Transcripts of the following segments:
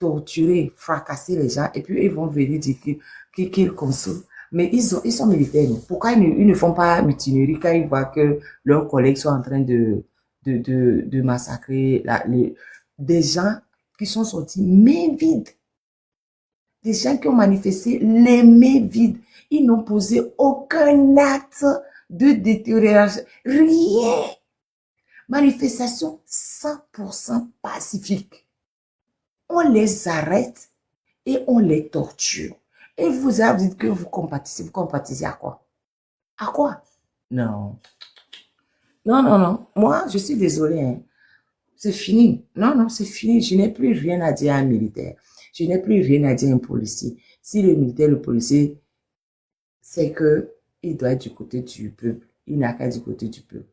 torturer, fracasser les gens, et puis ils vont venir dire qu'ils consolent. Mais ils sont militaires. Pourquoi ils ne font pas mutinerie quand ils voient que leurs collègues sont en train de massacrer des gens qui sont sortis mains vides. Des gens qui ont manifesté les mains vides. Ils n'ont posé aucun acte de détérioration. Rien. Manifestation 100% pacifique. On les arrête et on les torture. Et vous avez dit que vous compatissez. Vous compatissez à quoi? À quoi? Non. Non, non, non. Moi, je suis désolée. Hein. C'est fini. Non, non, c'est fini. Je n'ai plus rien à dire à un militaire. Je n'ai plus rien à dire à un policier. Si le militaire, le policier, c'est que il doit être du côté du peuple. Il n'a qu'à du côté du peuple.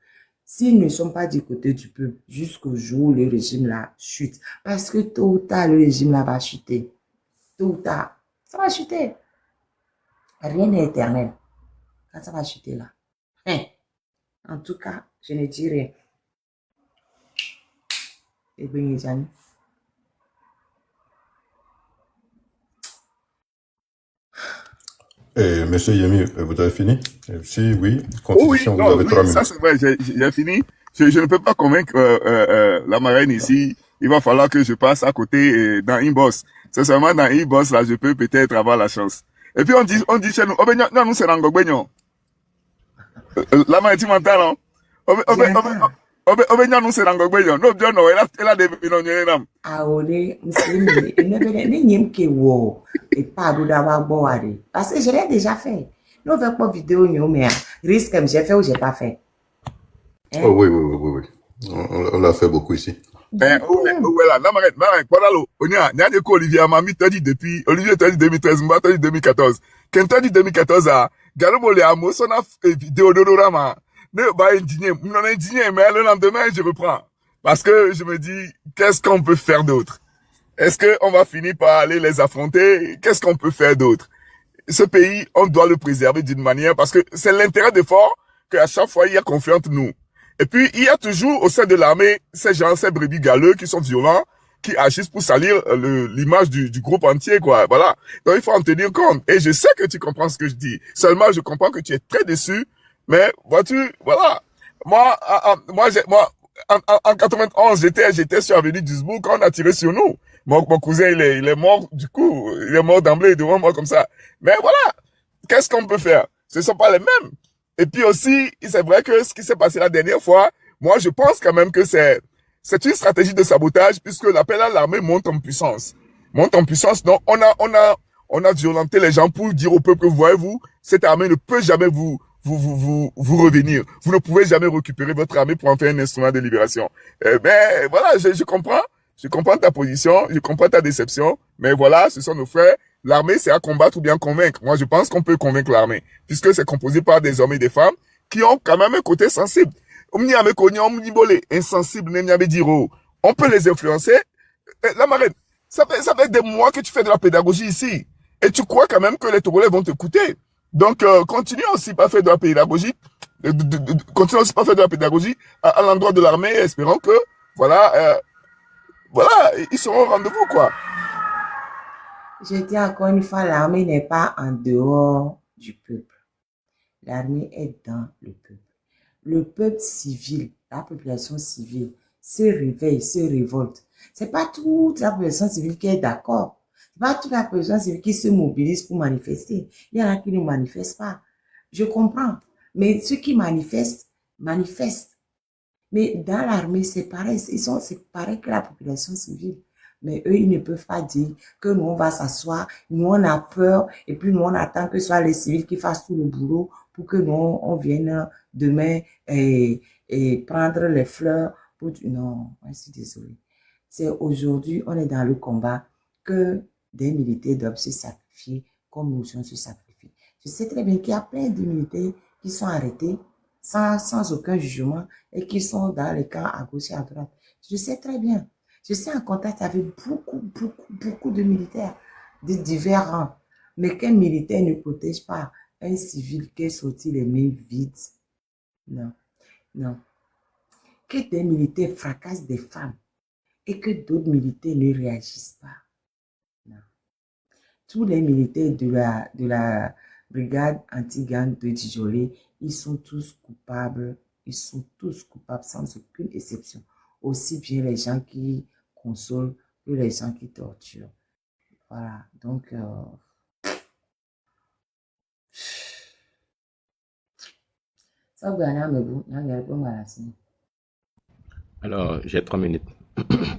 S'ils ne sont pas du côté du peuple jusqu'au jour où le régime là chute, parce que tôt ou tard, le régime là va chuter. Tôt ou tard, ça va chuter. Rien n'est éternel. Quand ça va chuter là. Hein. En tout cas, je ne dis rien. Et bien, Jeanne. Monsieur Yemi, vous avez fini? Si oui, Oh oui, constitution, vous non, avez oui, 3 minutes. ça c'est vrai, j'ai fini. Je ne peux pas convaincre la marraine ici. Il va falloir que je passe à côté dans Inbox. C'est seulement dans Inbox là, je peux peut-être avoir la chance. Et puis on dit chez nous, oh ben non, nous c'est Rangogbenyo. La marraine, tu m'entends non? Oh ben, oh ben, oh ben, J'entends. oh ben non, nous c'est Rangogbenyo. Non, bien non, elle a des non. Aole, msemi, ne nyem ke wo, et pas d'avoir boire. Parce que je l'ai déjà fait. Nous faisons pas vidéo, mais risque, j'ai fait ou j'ai pas fait. Oh Hein? oui, oui, oui, oui, oui. On l'a fait beaucoup ici. Eh, ouais, là, la marraine, voilà, on y a des Olivier Amami, t'as dit depuis, Olivier t'as dit 2013, moi t'as dit 2014. Quand t'as dit 2014, Galomole Amos, on a fait vidéo d'Odorama. Ne, bah, indigné, non indigné, mais le lendemain, je reprends. Parce que je me dis, qu'est-ce qu'on peut faire d'autre? Est-ce qu'on va finir par aller les affronter? Qu'est-ce qu'on peut faire d'autre? Ce pays, on doit le préserver d'une manière parce que c'est l'intérêt de fort qu'à chaque fois, il y a confiance entre nous. Et puis, il y a toujours au sein de l'armée ces gens, ces brebis galeux qui sont violents, qui agissent pour salir l'image du groupe entier, quoi. Voilà. Donc, il faut en tenir compte. Et je sais que tu comprends ce que je dis. Seulement, je comprends que tu es très déçu. Mais, vois-tu, voilà. Moi, en 91, j'étais sur Avenue Duisbourg quand on a tiré sur nous. Mon cousin, il est mort, du coup, il est mort d'emblée devant moi comme ça. Mais voilà. Qu'est-ce qu'on peut faire? Ce ne sont pas les mêmes. Et puis aussi, c'est vrai que ce qui s'est passé la dernière fois, moi, je pense quand même que c'est une stratégie de sabotage puisque l'appel à l'armée monte en puissance. Monte en puissance. Donc, on a violenté les gens pour dire au peuple que, voyez-vous, cette armée ne peut jamais vous revenir. Vous ne pouvez jamais récupérer votre armée pour en faire un instrument de libération. Mais voilà, je comprends. Je comprends ta position, je comprends ta déception, mais voilà, ce sont nos frères. L'armée, c'est à combattre ou bien convaincre. Moi, je pense qu'on peut convaincre l'armée, puisque c'est composé par des hommes et des femmes qui ont quand même un côté sensible. Insensible, on peut les influencer. La marraine, ça fait des mois que tu fais de la pédagogie ici. Et tu crois quand même que les Togolais vont t'écouter. Donc, continue aussi pas faire de la pédagogie. Continue aussi pas faire de la pédagogie à l'endroit de l'armée, espérant que, voilà, voilà, ils seront au rendez-vous, quoi. Je dis encore une fois, l'armée n'est pas en dehors du peuple. L'armée est dans le peuple. Le peuple civil, la population civile, se réveille, se révolte. C'est pas toute la population civile qui est d'accord. C'est pas toute la population civile qui se mobilise pour manifester. Il y en a qui ne manifestent pas. Je comprends. Mais ceux qui manifestent, manifestent. Mais dans l'armée, c'est pareil. C'est pareil que la population civile. Mais eux, ils ne peuvent pas dire que nous, on va s'asseoir, nous, on a peur, et puis nous, on attend que ce soit les civils qui fassent tout le boulot pour que nous, on vienne demain et prendre les fleurs. Non, je suis désolée. C'est aujourd'hui, on est dans le combat que des militaires doivent se sacrifier comme nous on se sacrifie. Je sais très bien qu'il y a plein de militaires qui sont arrêtés sans aucun jugement et qui sont dans les camps à gauche et à droite. Je sais très bien. Je suis en contact avec beaucoup de militaires de divers rangs. Mais qu'un militaire ne protège pas un civil qui est sorti les mains vides. Non, non. Que des militaires fracassent des femmes et que d'autres militaires ne réagissent pas. tous les militaires de la brigade anti-gang de Djidjolé, ils sont tous coupables. Ils sont tous coupables sans aucune exception. Aussi bien les gens qui consolent que les gens qui torturent. Voilà. Donc, ça vous gagne, mais vous, il y a pas mal à ça. Alors, j'ai 3 minutes.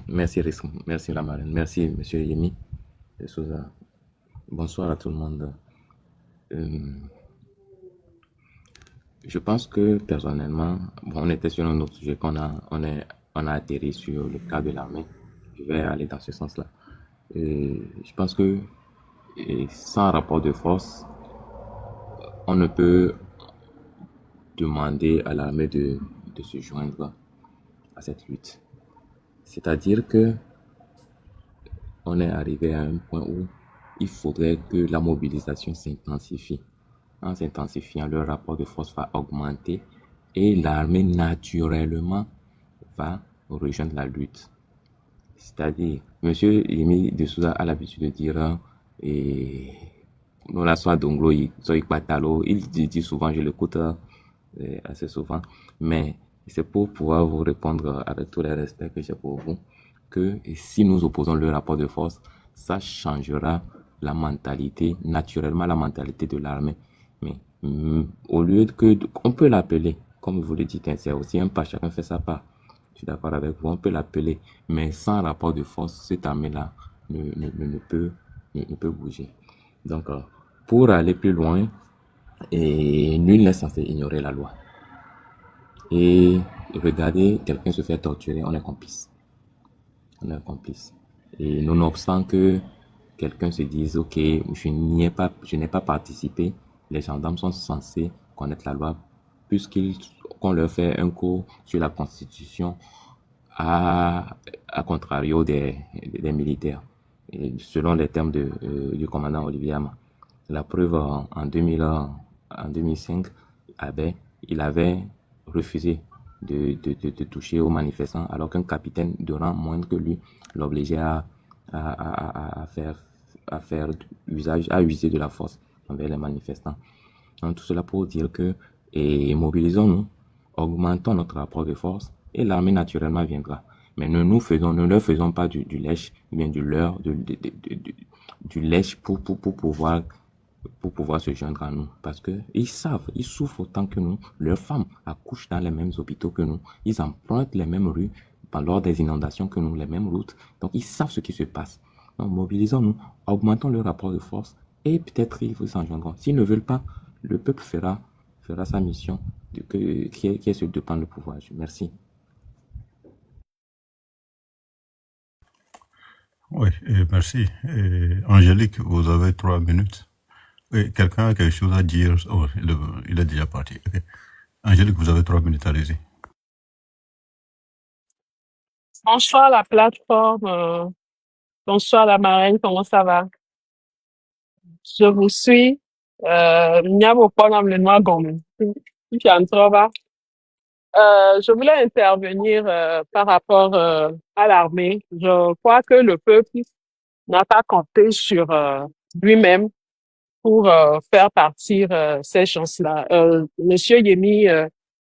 Merci, Risque. Merci, la marraine. Merci, monsieur Yemi de Souza. Bonsoir à tout le monde. Je pense que, personnellement, bon, on était sur un autre sujet on a atterri sur le cas de l'armée. Je vais aller dans ce sens-là. Je pense que sans rapport de force, on ne peut demander à l'armée de se joindre à cette lutte. C'est-à-dire que on est arrivé à un point où il faudrait que la mobilisation s'intensifie. En s'intensifiant, le rapport de force va augmenter et l'armée naturellement va rejoindre la lutte. C'est-à-dire, monsieur Yemi de Souza a l'habitude de dire nous la soit d'onglo, il dit souvent, je l'écoute assez souvent, mais c'est pour pouvoir vous répondre avec tous les respects que j'ai pour vous, que si nous opposons le rapport de force, ça changera la mentalité, naturellement la mentalité de l'armée. Mais au lieu que, on peut l'appeler, comme vous le dites, c'est aussi un pas, chacun fait sa part. Je suis d'accord avec vous, on peut l'appeler, mais sans rapport de force, cette armée-là ne peut bouger. Donc, pour aller plus loin, nul n'est censé ignorer la loi. Et regarder quelqu'un se faire torturer, on est complice. On est complice. Et nonobstant que quelqu'un se dise, ok, je n'ai pas participé, les gendarmes sont censés connaître la loi, puisqu'on leur fait un cours sur la Constitution à contrario des militaires, et selon les termes du commandant Olivier Ama. La preuve, en 2005, il avait refusé de toucher aux manifestants, alors qu'un capitaine de rang moindre que lui l'obligeait à user de la force envers les manifestants. Donc, tout cela pour dire que, mobilisons-nous, augmentons notre rapport de force, et l'armée naturellement viendra. Mais ne leur faisons pas du lèche, bien du lèche pour pouvoir se joindre à nous. Parce que ils souffrent autant que nous. Leurs femmes accouchent dans les mêmes hôpitaux que nous. Ils empruntent les mêmes rues lors des inondations que nous, les mêmes routes. Donc, ils savent ce qui se passe. Donc, mobilisons-nous, augmentons le rapport de force, et peut-être ils vous s'en joindront. S'ils ne veulent pas, le peuple fera sa mission qui est celui de prendre le pouvoir. Merci. Oui, merci. Angélique, vous avez 3 minutes. Oui, quelqu'un a quelque chose à dire? Oh, il est déjà parti. Okay. Angélique, vous avez 3 minutes, allez-y. Bonsoir la plateforme, bonsoir la marraine, comment ça va? Je vous suis. Miabo Pogam le Noir Gomme. Je voulais intervenir par rapport à l'armée. Je crois que le peuple n'a pas compté sur lui-même pour faire partir ces gens-là. Monsieur Yemi,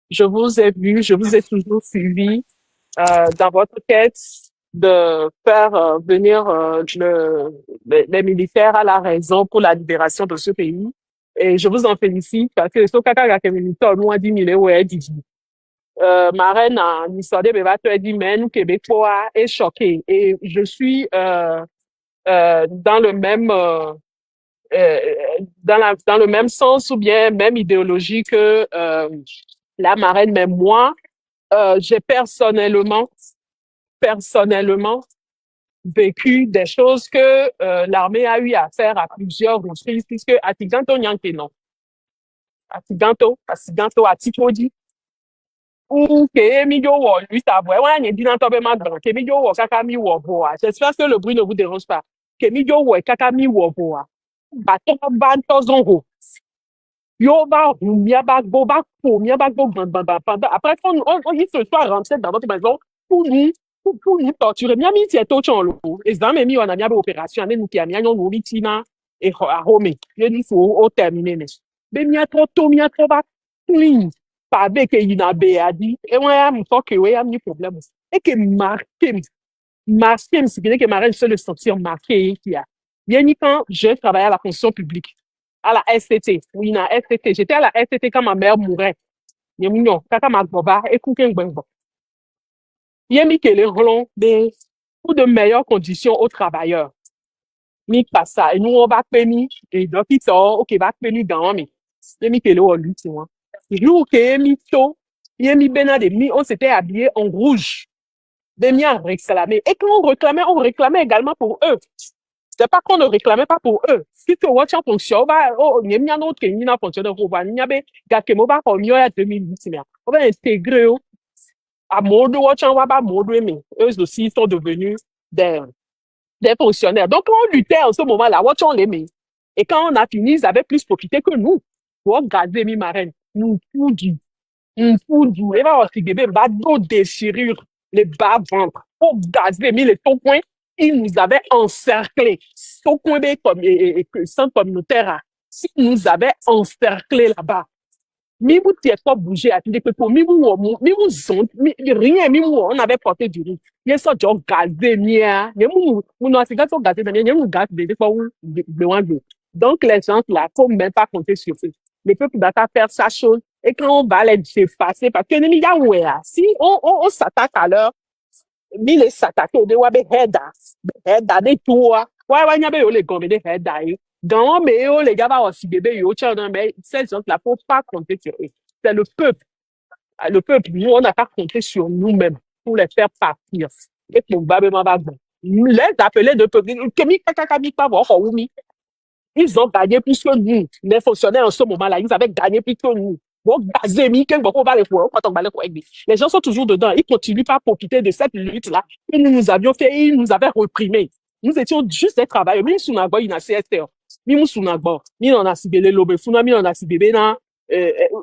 je vous ai vu, je vous ai toujours suivi dans votre quête de faire venir les militaires à la raison pour la libération de ce pays. Et je vous en félicite parce que ce caca que militaire nous a dit mille ouais dit. Marraine en histoire de Bébato dit mais nous Québécois est choqué et je suis dans le même dans le même sens ou bien même idéologie que la marraine, mais moi j'ai personnellement vécu des choses que l'armée a eu à faire à plusieurs reprises, puisque Atiganto Nyanke non. Atiganto, Atipodi, ou que Emilio wo lui taboué, ouais, n'y dit dans ton bémat grand, que Emilio wo kakami wo boa. J'espère que le bruit ne vous dérange pas. Que Emilio wo kakami wo boa. Baton banto zongo. Yo ba, mia ba go ba po, mia ba go ban. Après, il se soit rentré dans votre maison pour nous torturer. Mia mi tiens tout chon lo. Et dans mes mi on a mia ba opération, ane nous qui a mia nyon tina. et à home. Il faut au terminer. Mais il y a trop tôt, il y a trop bas. Clean. Pas avec une abéadi. Et moi, il y a un que oui, il y a un problème. Et que marqué, c'est bien que Marine se le sentir marqué. Bien, quand je travaillais à la fonction publique, à la STT, oui, à la STT. J'étais à la STT quand ma mère mourait. Il y a mignon, kaka ma goba, et kouken gbengo. Il y a mis que les relons pour de meilleures conditions aux travailleurs. Mi pas ça. Et nous, on va payer, et donc, ils sont, ok, va payer dans mais. Il y a mis que le olu, tu vois. Le jour que il y a mis tôt, il y a mis benade, on s'était habillé en rouge. Des mis à réclamer. Et quand on réclamait également pour eux. C'est pas qu'on ne réclamait pas pour eux. Si tu vois, tu as fonction, il y a un autre qui n'a fonction de rouba. Il y a des gars qui m'ont pas connu en 2008. On va intégrer à mode, watch en waba mode, mais eux aussi sont devenus des fonctionnaires. Donc, quand on luttait en ce moment-là, watch on les met. Et quand on a fini, ils avaient plus profité que nous. Pour garder mes marraines. Nous, Mpudu, et va aussi bébé, va dos déchirure, les bas ventre, pour gazer, mis les ton coin, ils nous avaient encerclés. Ton coin, comme, et centre communautaire, ils nous avaient encerclés là-bas. Mi vous t'y pas bougé à des pour mi vous sont, rien, on avait porté du riz. Il y a ça, genre, gazé, mia, nous, non, c'est quand on gazé, mais nous gazé, des fois, donc, les gens, là, faut même pas compter sur eux. Le peuple doit pas faire sa chose. Et quand on va les effacer, parce que, si on s'attaque à leur, mi les s'attaquer, on doit be heada, des tours. Ouais, nyabe, yo, les gommes, des heada, dans mais oh, les gars, va aussi bébé, yo, tiens, non, mais ces gens-là, faut pas compter sur eux. C'est le peuple. Le peuple, nous, on n'a pas compté sur nous-mêmes pour les faire partir. Et probablement, les appeler de peuple, ils ont gagné plus que nous. Les fonctionnaires en ce moment-là, ils avaient gagné plus que nous. Les gens sont toujours dedans. Ils continuent pas à profiter de cette lutte-là que nous avions fait et ils nous avaient reprimé. Nous étions juste des travailleurs. Même si on a une CSTO, même si on a mis on a cibélé l'obefuna, mis on a cibélé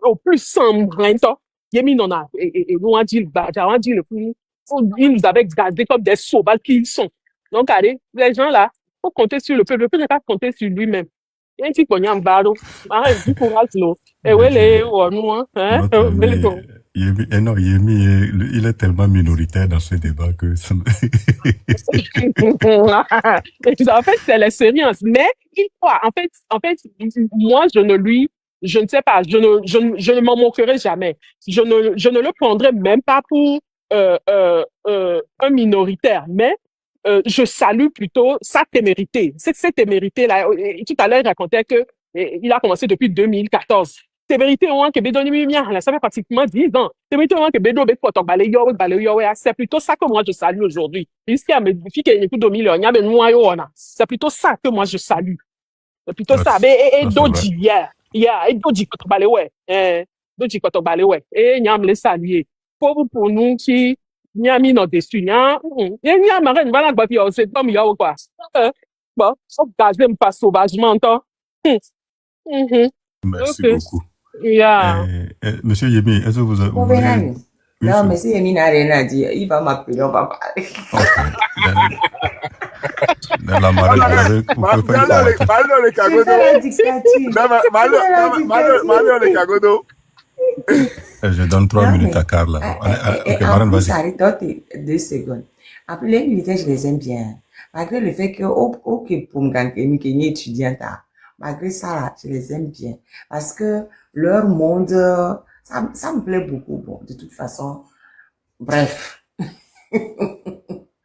au plus sans rento. Yemi on a, et nous on dit le badja, on dit le fou. Ils nous avaient gardés comme des sauvages qu'ils sont. Donc, allez, les gens là, faut compter sur le peuple. Le peuple n'est pas compter sur lui-même. Il y a un petit pognon en baro. Arrête, du courage, l'eau. Et ouais, les, nous, hein, Notre ami, non, Yemi, il est tellement minoritaire dans ce débat que en fait, c'est l'expérience. Mais il croit. En fait, moi, je ne sais pas, je ne m'en moquerai jamais. Je ne le prendrai même pas pour un minoritaire. Mais je salue plutôt sa témérité. Cette témérité-là, tout à l'heure, il racontait que il a commencé depuis 2014. Témérité, ça fait pratiquement 10 ans. Témérité, c'est plutôt ça que moi je salue aujourd'hui. C'est plutôt ça que moi je salue. C'est plutôt ça. Et ça, c'est vrai. doji, et doji kotobale, ouais. Doji kotobale, ouais. Et nyam les saluer. Pour nous qui, nyami non dessus, nyam, marraine, voilà, c'est comme y'a quoi. Bon, on gaze pas sauvagement, toi. Merci Ok. beaucoup. Yeah. Monsieur Yemi, est-ce que vous Bon, voulez Benani. une Non, seconde? mais si Yemi n'a rien à dire, il va m'appeler, on va parler. Ok. Dans la marée, vous pouvez faire une commentaire. Malo le Je fais kagodo. la dictature. Malo le kagodo. Je donne 3 Non, minutes mais à Carla. Ok, en Marine, plus, vas-y. arrête 2 secondes. Après, les militaires, je les aime bien. Malgré le fait que, ok, pour me gagner, étudiante, malgré ça, là, je les aime bien. Parce que leur monde, ça me plaît beaucoup. Bon, de toute façon, bref.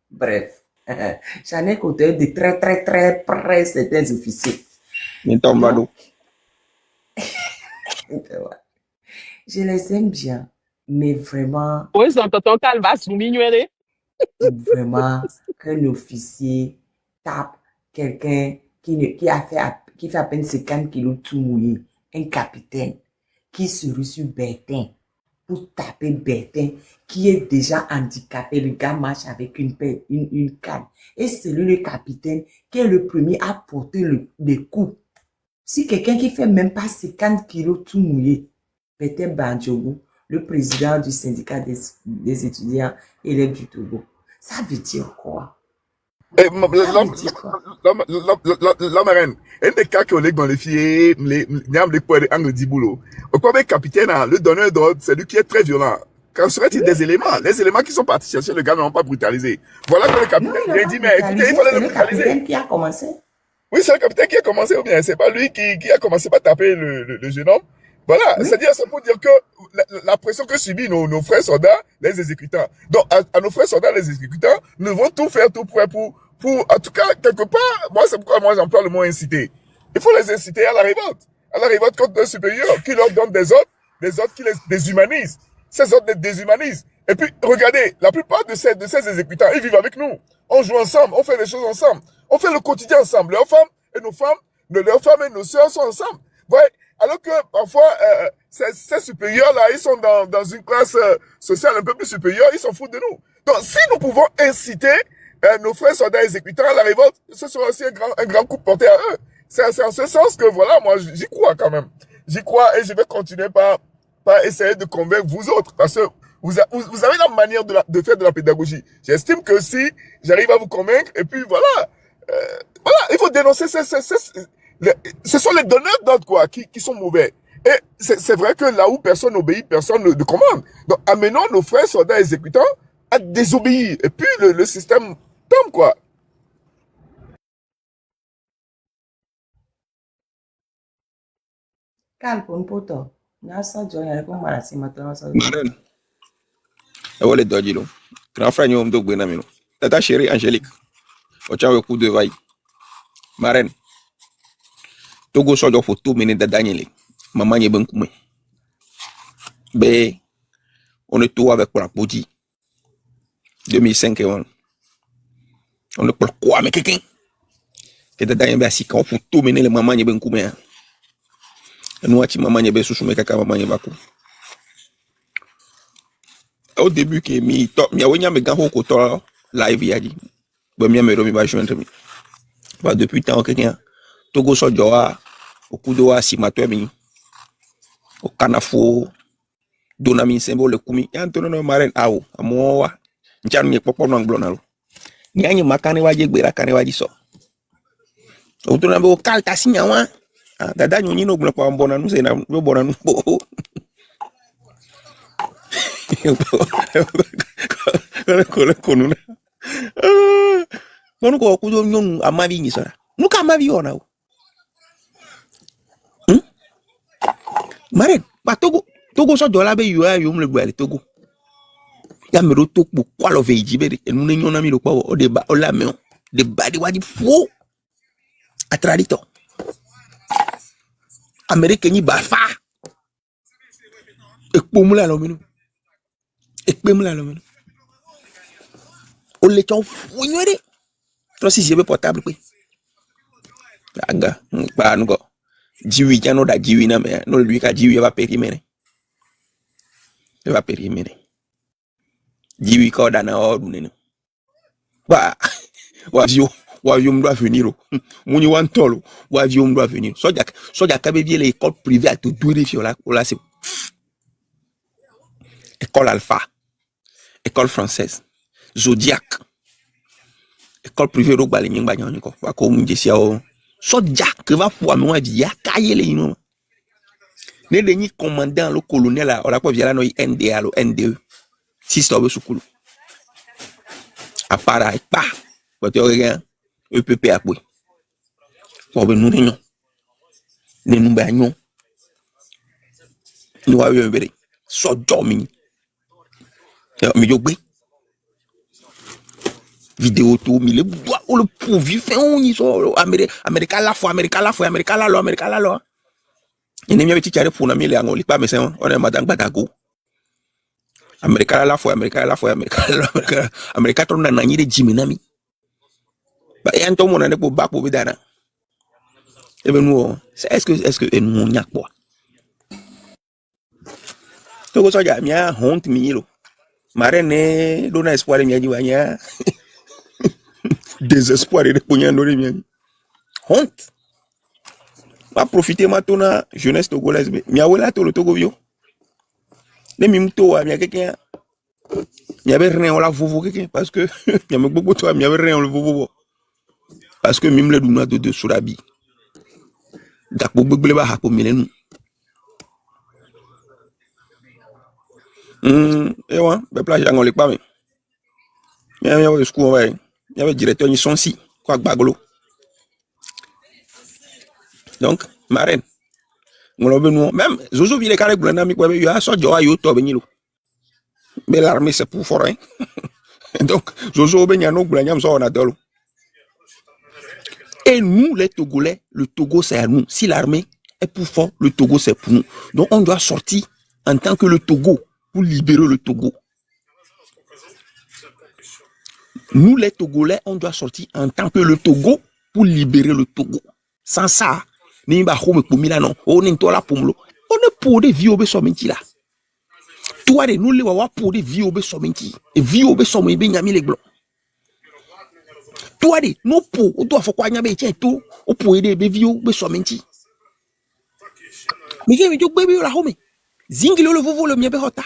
Bref. J'en ai côté de très, très, très près certains officiers. Donc, je les aime bien. Mais vraiment, Oui, c'est tonton Calva, souligner. vraiment qu'un officier tape quelqu'un qui fait à peine 50 kilos tout mouillé, un capitaine qui se rue sur Bertin pour taper Bertin qui est déjà handicapé. Le gars marche avec une canne. Et c'est lui le capitaine qui est le premier à porter les coups. Si quelqu'un qui fait même pas 50 kilos tout mouillé, Bertin Bandjogo, le président du syndicat des étudiants élèves du Togo, ça veut dire quoi? Et Ça veut dire quoi? la marraine, un des cas qui ont dans les filles, les poètes angle d'Iboulo. Au premier capitaine, le donneur d'ordre, c'est lui qui est très violent. Qu'en serait-il des éléments? Les éléments qui sont partis chercher le gars n'ont pas brutalisé. Voilà que le Non, capitaine il n'a vient pas dit, mais écoutez, il brutalisé. fallait C'est le le brutaliser. capitaine qui a commencé. Oui, c'est le capitaine qui a commencé, ou bien c'est pas lui qui a commencé par taper le jeune homme. Voilà, Oui. c'est-à-dire, c'est pour dire que la pression que subissent nos frères soldats, les exécutants. Donc, à nos frères soldats, les exécutants, nous devons tout faire, tout prêt pour, en tout cas, quelque part, moi, c'est pourquoi moi j'emploie le mot inciter. Il faut les inciter à la révolte. À la révolte contre un supérieur qui leur donne des ordres qui les déshumanisent. Ces ordres les déshumanisent. Et puis, regardez, la plupart de ces exécutants, ils vivent avec nous. On joue ensemble, on fait des choses ensemble. On fait le quotidien ensemble. Leurs femmes et nos sœurs sont ensemble. Ouais. Alors que parfois, ces supérieurs-là, ils sont dans une classe sociale un peu plus supérieure, ils s'en foutent de nous. Donc, si nous pouvons inciter nos frères soldats exécutants à la révolte, ce sera aussi un grand coup porté à eux. C'est en ce sens que, voilà, moi, j'y crois quand même. J'y crois et je vais continuer par essayer de convaincre vous autres. Parce que vous avez la manière de faire de la pédagogie. J'estime que si j'arrive à vous convaincre, et puis voilà, voilà, il faut dénoncer ce sont les donneurs d'ordre, quoi, qui sont mauvais. Et c'est vrai que là où personne n'obéit, personne ne commande. Donc, amenons nos frères soldats exécutants à désobéir. Et puis, le système tombe, quoi. Calme pour une poto. Nasa John, il y a comme mal à si maintenant. Maren, wale doji lo. Grand frère nyom dog bena mino. Tata chérie Angélique. Ocha we coup de vaille. Maren. Togo sojo for 2 minutes de Daniel. Maman nye ben kume. Be, on est tout avec pour la podi. 2005 et on est pour quoi, mais quelqu'un. Que de Daniel be assis quand pour 2 minutes le maman nye ben kume. Nous ati maman nye be susume kaka maman nye baku. Au début que mi awenya me ganho ko to live yaji. Be mi me romi ba joindre mi. Ba depuis temps quelqu'un Togo sojo wa okudo wa simatwe mi. O kanafo dona mi sembo le kumi yanto no Maren awo amowa njanu nye popo no anglo nalo. Nyanyi makane waje gbera kane waji so. O to na be o kalta sinya wa. Dada nyonyi no gble pa mbona nu se na no bona nu bo. Konuna. Kono ko kudo nyon amavi ni sara. Nuka amavi ona o. Maren, ba Togo so dola be yo ayum le gbale Togo. Ya me ro to po kwa lo veji be de nu ne nyona mi ro pa o de ba o la me o. De ba di waji fo. Atradito. Amerique ni ba fa. Ekpomula lo minu. Ekpemula lo minu. O le chon fo nyore. Tro si jebe portable pe. Aga, ba nugo. Jiwi jano da jiwi na me. No lui ka jiwi va perimene. Va perimene. Jiwi ka da na odu nenu. Ba wa vieux doit venir. Muni wan tolo, wa vieux doit venir. Soja ka be bien l'école privée à tout douer fiola, là c'est école Alpha, école française, Zodiac, école privée ro gbale nyingba nyon ko. Wa ko mu jesia o. Soja que va pour moi dia kayele ino. Ne de ni commandant le colonel là, on a pas via la no NDA lo NDE. Si sto be sukulu. Apara pa. Wa te regarde EPP apwe. Pour ben nous nyon. Ne nous ba nyon. Nous avons un so dormi. Mais yo gbe. Vidéo tout mi le bois o le pourvu fait on y so America la lo. Et ne mi petit tiare pour na mi le angoli pa me se on est madame Badago. America la fois America to na nyi de jiminami. Ba yan to mo na ne po ba po bidana. Et ben nous est-ce que nous nyak quoi. Togo soja mi a honte mi lo. Marene dona espoir mi aji wanya. Désespoir de pognon no mi. Honte. Va profiter maintenant jeunesse togolaise mi awela to le Togo vio. Ne mi mto wa mi quelqu'un. Mi avait rien on la vovo quelqu'un parce que mi me beaucoup toi mi avait rien on le vovo. Parce que même les douna de Sourabi. Gakbo Begle ba hapo milenu. Et ouais, ben plage dans les pas mais. Il y avait school ouais. Il y avait directeur ni son si quoi bagolo. Donc, marraine. Même Zozo vile kare gulana mi kwa yo a so jo ayo to benyilo. Mais l'armée c'est pour fort hein. Donc, Zozo benyano gulanya mso on adolo. Et nous, les Togolais, le Togo, c'est à nous. Si l'armée est pour fort, le Togo, c'est pour nous. Donc, on doit sortir en tant que le Togo pour libérer le Togo. Nous, les Togolais, on doit sortir en tant que le Togo pour libérer le Togo. Sans ça, on est pour des vies au Bessomenti là. Toi, nous, les Wawa pour des vies au Bessomenti. Et vie au Bessomenti, Nyami les blancs. Toi, nous, pour, on doit faire quoi, Nyami, tiens, tout, on peut aider des vies au Bessomenti. Mais j'ai dit, bébé, la home. Zingilo le vovo le miabe hota.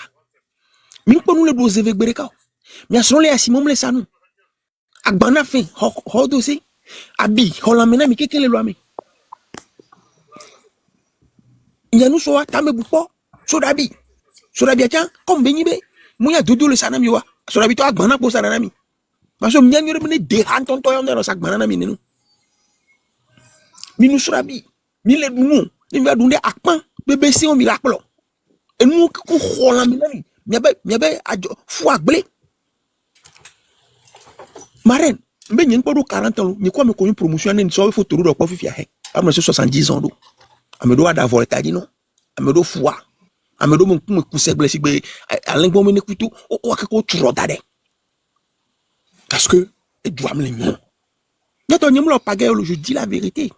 Min pas nous le dose avec Bereka. Mais à son les asimom les sanou. Agbana fin, ho dossier. Abi, holamena mi keke le loame. Nyanu soa tame bupo. Sodabi. Sodabi tiens, comme benibe. Mouya dodo le sanami wa. Sodabi to agbana po sanami. Parce que mnyanyo remene de hanton to yonder sak banana mi nenu. Minu sodabi. Mi le dunou. Ni va dunde akpan. Bébé si on miracle. Et nous qui holamena mi. Miabe ajo fou agblé. Marraine, mais n'y a pas de 40 ans, ni quoi me connaît promotion, ni soit photo de quoi fifia he. Am 70 ans do. Amedo ada volta di non. Amedo foi. Amedo mon cousse blessé be alain bon me kutu o akako turo dade. Parce que et doit me l'ignorer. N'attends n'y me pas je dis la vérité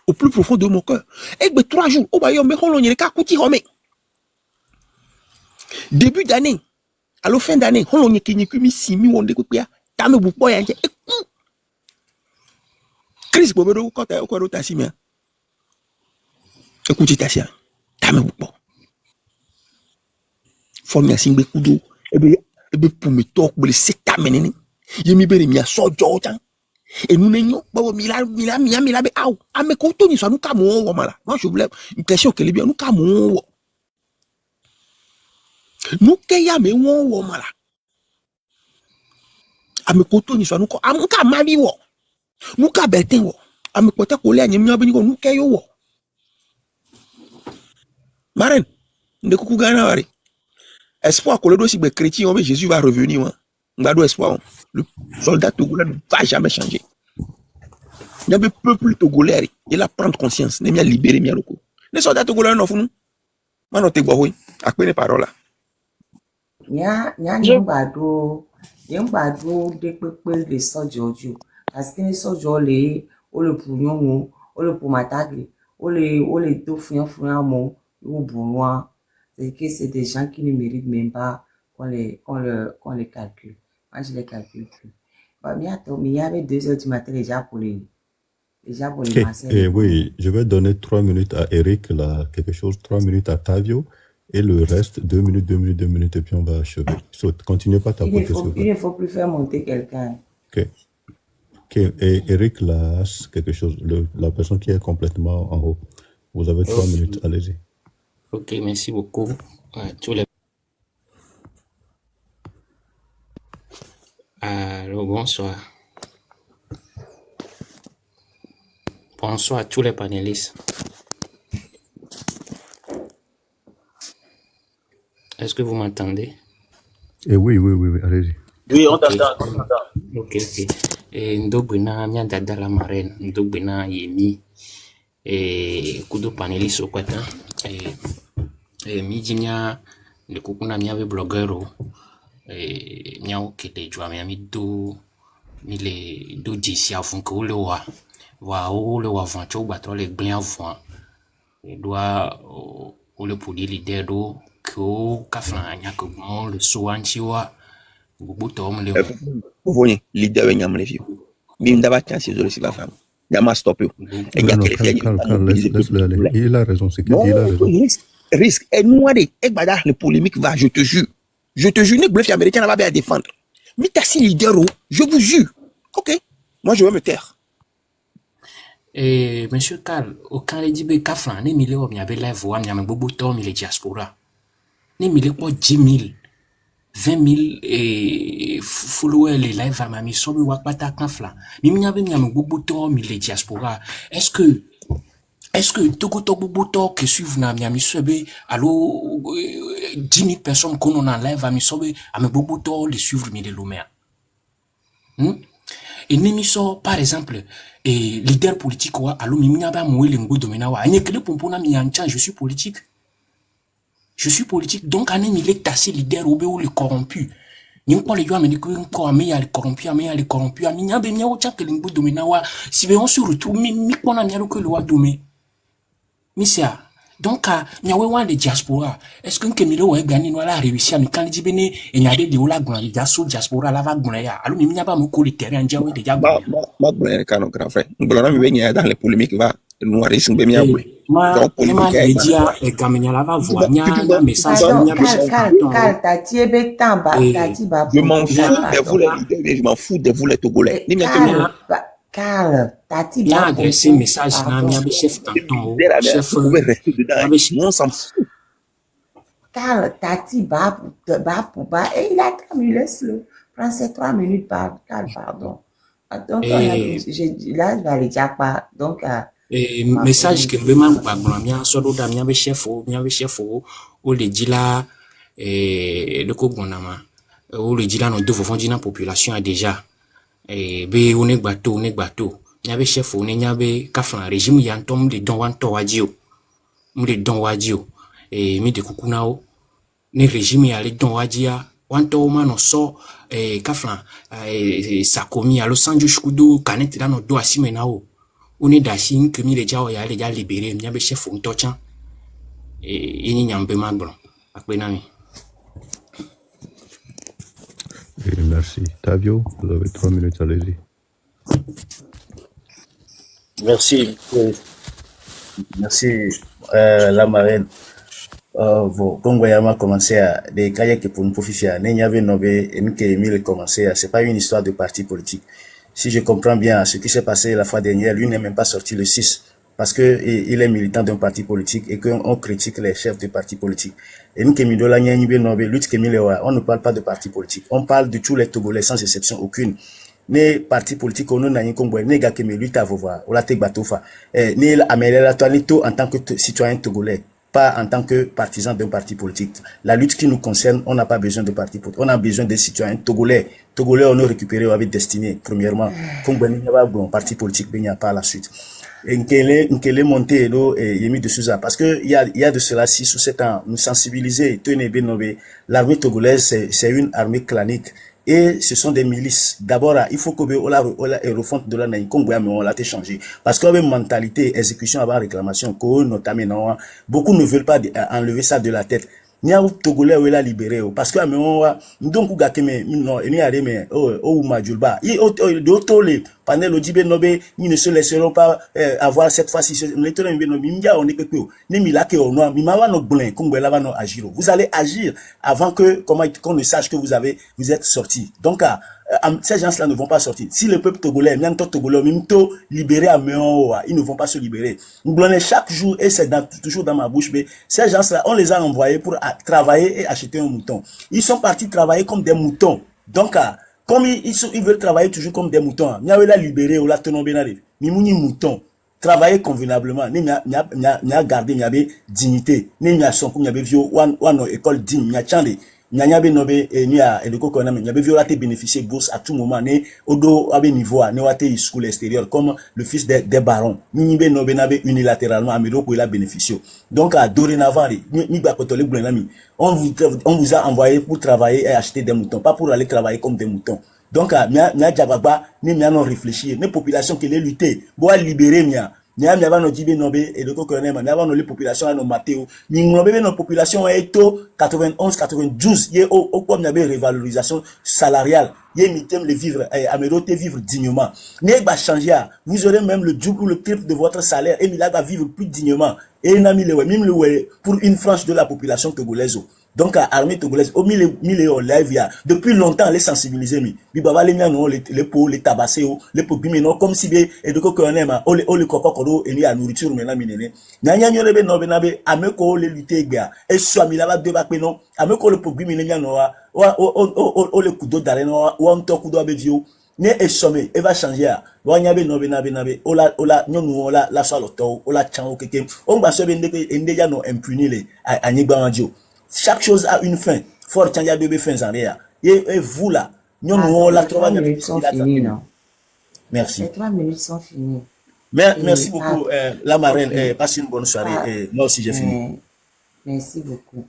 au plus profond de mon cœur. Et be 3 jours, o ba yo me holon n'y ka kuti homé. Début d'année, à la fin d'année, on n'y a mis 6 000 on découpe ya. Tame bupo ya nje. Chris Bobedo quand tu as quoi d'autre assis bien. Écoute ta sia. Tame bupo. Faut mi asimbe kudo. Ebe pour me talk pour le secteur menene. Yemi bere mi aso jojan. Et nous n'ayons pas mila be au. Ame ko to ni so nous kamo wo mala. Moi je voulais une question que les bien nous kamo. Nous keya me wo mala. Ame koto ni so nuko amka mari wo nuka beten wo ame kote ko le anyem nyabe ni ko nuka yo wo Marraine de kuku gana wari espoir ko le do si be chrétien on Jésus va revenir hein ngado espoir le soldat togolais ne va jamais changer. Il y a le peuple togolais il va prendre conscience ne mia libérer mia loko les soldats togolais non funu manote gbo hoy akpene parole nya nyambado yambado de pepe de sojojo parce que les sojo le o le pour o le pour m'attaquer o le to fien mo ou bon c'est que c'est des gens qui ne méritent même pas qu'on les calcule. Moi je les calcule plus. Bah bientôt mais il y avait 2 heures du matin déjà pour les masser. Oui, je vais donner 3 minutes à Eric là, quelque chose, 3 minutes à Tavio. Et le reste, 2 minutes, et puis on va achever. Continuez pas ta position. Il ne faut plus faire monter quelqu'un. Ok. Et Eric, là, quelque chose, la personne qui est complètement en haut. Vous avez 3 minutes, allez-y. Ok, merci beaucoup. Alors, bonsoir. Bonsoir à tous les panélistes. Est-ce que vous m'entendez? Oui, allez-y. Oui, on t'entend. Ok. Et ndogwina miandada la marraine, ndogwina yemi, et kudo paneliste au kwata, et mijinya le kukuna miawe bloguero, et miao kete jwa miami do disi afun ko le wa vancho batro le glen afun, et doit le podi leader do ko kafna nyako mo le soanchiwa bubuto mo le vous voyez leader wenyam le fiu bim daba chance zo le siba fam yama stop yo et nya kele fiya laisse-le aller. Il a raison, c'est qu'il a raison. Risque et nous et bada le polémique va, je te jure ne bluff américain va bien à défendre mais t'as si leader je vous jure. OK, moi je vais me taire Et Monsieur Karl, aucun les dit kafran, ne mille ou m'yabe live ou m'yame bobo tom il diaspora. Ne mille pas 10 000, 20 000 et followers les live à mami sobi wakbata kafla. Mais m'yame bobo tom il diaspora. Est-ce que Togo Togo Boto que suivent na miami sobe allo 10 000 personnes qu'on en live à mi sobe à me bobo les suivre mi de l'omea. Et nemiso par exemple leader politique wa allo mi miaba moué lengo domena wa anye kele pompona mi yancha je suis politique. Je suis politique donc ané mi lek tassé leader obe ou le corrompu. Ni ko le yo ameni ko ko ame ya le corrompu ami nyabe mi o chak lengo domena wa si be on se retrouve mi ko na mi allo que le wa domé. Misia, donc, nyawe wan de diaspora, est-ce que milo wa gani no la réussi à mi kan di bene e nyade de ola gwan diaspora diaspora la va gwan ya. Alors mi nyaba mo ko le terrain njawe de jagwan. Ma gwen kano grand frère. Ngolona mi benye dans les polémiques va noirisme be mi abwe. Ma le dia e gamenya la va voir nya message nya Cal, tati ebe tamba, tati ba. Je m'en fous de vous les leaders, je m'en fous de vous les Togolais. Ni Cal, tati bien adressé message na mi abe chef canton, chef on s'en fout. Cal, tati ba, et il a 3 minutes, laisse-le. Prends ces 3 minutes, Cal, pardon. Donc, là, je vais aller dire pas. Donc, message que me manque pas, bien, solo da mi abe chef o le dit là, le kogonama, o le dit là, nos deux vont dire la population a déjà. Be one gbato nyabe chef one nyabe kafan régime yantom de don wan to wadio mi de kukunao ne régime ya le don wadia wan to mano so kafan sakomi alo sanjo shukudo kanet la no do asimenao one dashin que mi le jao ya le ja libéré nyabe chef on to chan yini nyambe magbon akbenami. Merci. Tavio, vous avez 3 minutes, allez-y. Merci. Merci, la marraine. Comme vous avez commencé à des cahiers que pour nous profiter, il y avait commencé à, c'est pas une histoire de parti politique. Si je comprends bien ce qui s'est passé la fois dernière, lui n'est même pas sorti le 6 parce que il est militant d'un parti politique et qu'on critique les chefs de parti politique. Et nous, on ne parle pas de parti politique. On parle de tous les Togolais sans exception aucune. Ne parti politique, on n'a rien comme ne gars qui me lutte à voir, ou la te batofa. Ne améliore toi en tant que citoyen togolais, pas en tant que partisan d'un parti politique. La lutte qui nous concerne, on n'a pas besoin de parti politique. On a besoin des citoyens togolais. Togolais, on a récupéré avec destinée, premièrement. Comme il n'y a pas de parti politique, il n'y a pas la suite. Et Nkele monté et Yemi de Souza parce que il y a de cela 6 ou 7 ans nous sensibiliser l'armée togolaise c'est une armée clanique et ce sont des milices. D'abord il faut que on refonte de la Naïkongo mais on l'a changé parce que avec mentalité exécution avant réclamation notamment beaucoup ne veulent pas enlever ça de la tête. Nya Togolais ou la libéré parce que donc gakeme non ni areme o majulba de tole panel odibe nobe ni ne se laisseront pas avoir cette fois-ci le tole mbe no bimja on est que ni milake o no mi mawa no blen kongo la va no agir. Vous allez agir avant que qu'on ne sache que vous êtes sorti. Donc ces gens-là ne vont pas sortir. Si le peuple togolais, même togolais, même tout libéré à Méon, ils ne vont pas se libérer. Nous blonnons chaque jour, et c'est toujours dans ma bouche, mais ces gens-là, on les a envoyés pour travailler et acheter un mouton. Ils sont partis travailler comme des moutons. Donc, comme ils veulent travailler toujours comme des moutons, ils ont libéré, ou la tenombenare, ils ont mouton. Travailler convenablement, ni a gardé, ni a dignité, ni a son, ni a vieux, ou école digne, ni a chande. Nyanyabe nobe ni a edoko kona nyabe violate bénéficier bourse à tout moment né odo abe niveau ne wate school extérieur comme le fils des barons nibe nobe nabe unilatéralement amedoko il a bénéficié. Donc à dorénavant ni ba kotole blenami on vous a envoyé pour travailler et acheter des moutons, pas pour aller travailler comme des moutons. Donc mia jababa ni mia non réfléchir, les populations qui les lutter boa libérer mia Niam yava no jibe nobe et de kokonema yava no les populations à no mateo ni nobe no population eto 91 92 ye au comme nabe révalorisation salariale ye mitem le vivre améroter vivre dignement ne va changer vous aurez même le double ou le triple de votre salaire et mila va vivre plus dignement et nami le même le pour une frange de la population togolaise Donc, à l'armée togolaise, au milieu live, il y a, depuis longtemps, les sensibiliser, mais baba les miens, les pots, les tabassés, les pots, non, comme si bien, et de quoi qu'on aime, les coco, et la nourriture, mais là, minene. Nanya, nyole, no, benabe, ameko, les lutter, gars, et soit, mi là, deux bacs, non, ameko, le pot, mais les no, le coup d'eau d'arène, ou un temps coup d'eau, vieux, ne et somme, et va changer, wanyabe, no, benabe, ola, nyonu, la saloto, ola, chan, keke, on va se vendre, et déjà, non, impuni, les, à Nigbanjo. Chaque chose a une fin. Fort Tchanga bébé fin Zambia. Et vous là, nous Pardon, la les 3 minutes sont finies, trouvons. non? Merci. Les 3 minutes sont finies. Merci Et beaucoup, pardon, la marraine. ok, Passez une bonne soirée. pas, Moi aussi, j'ai fini. merci beaucoup.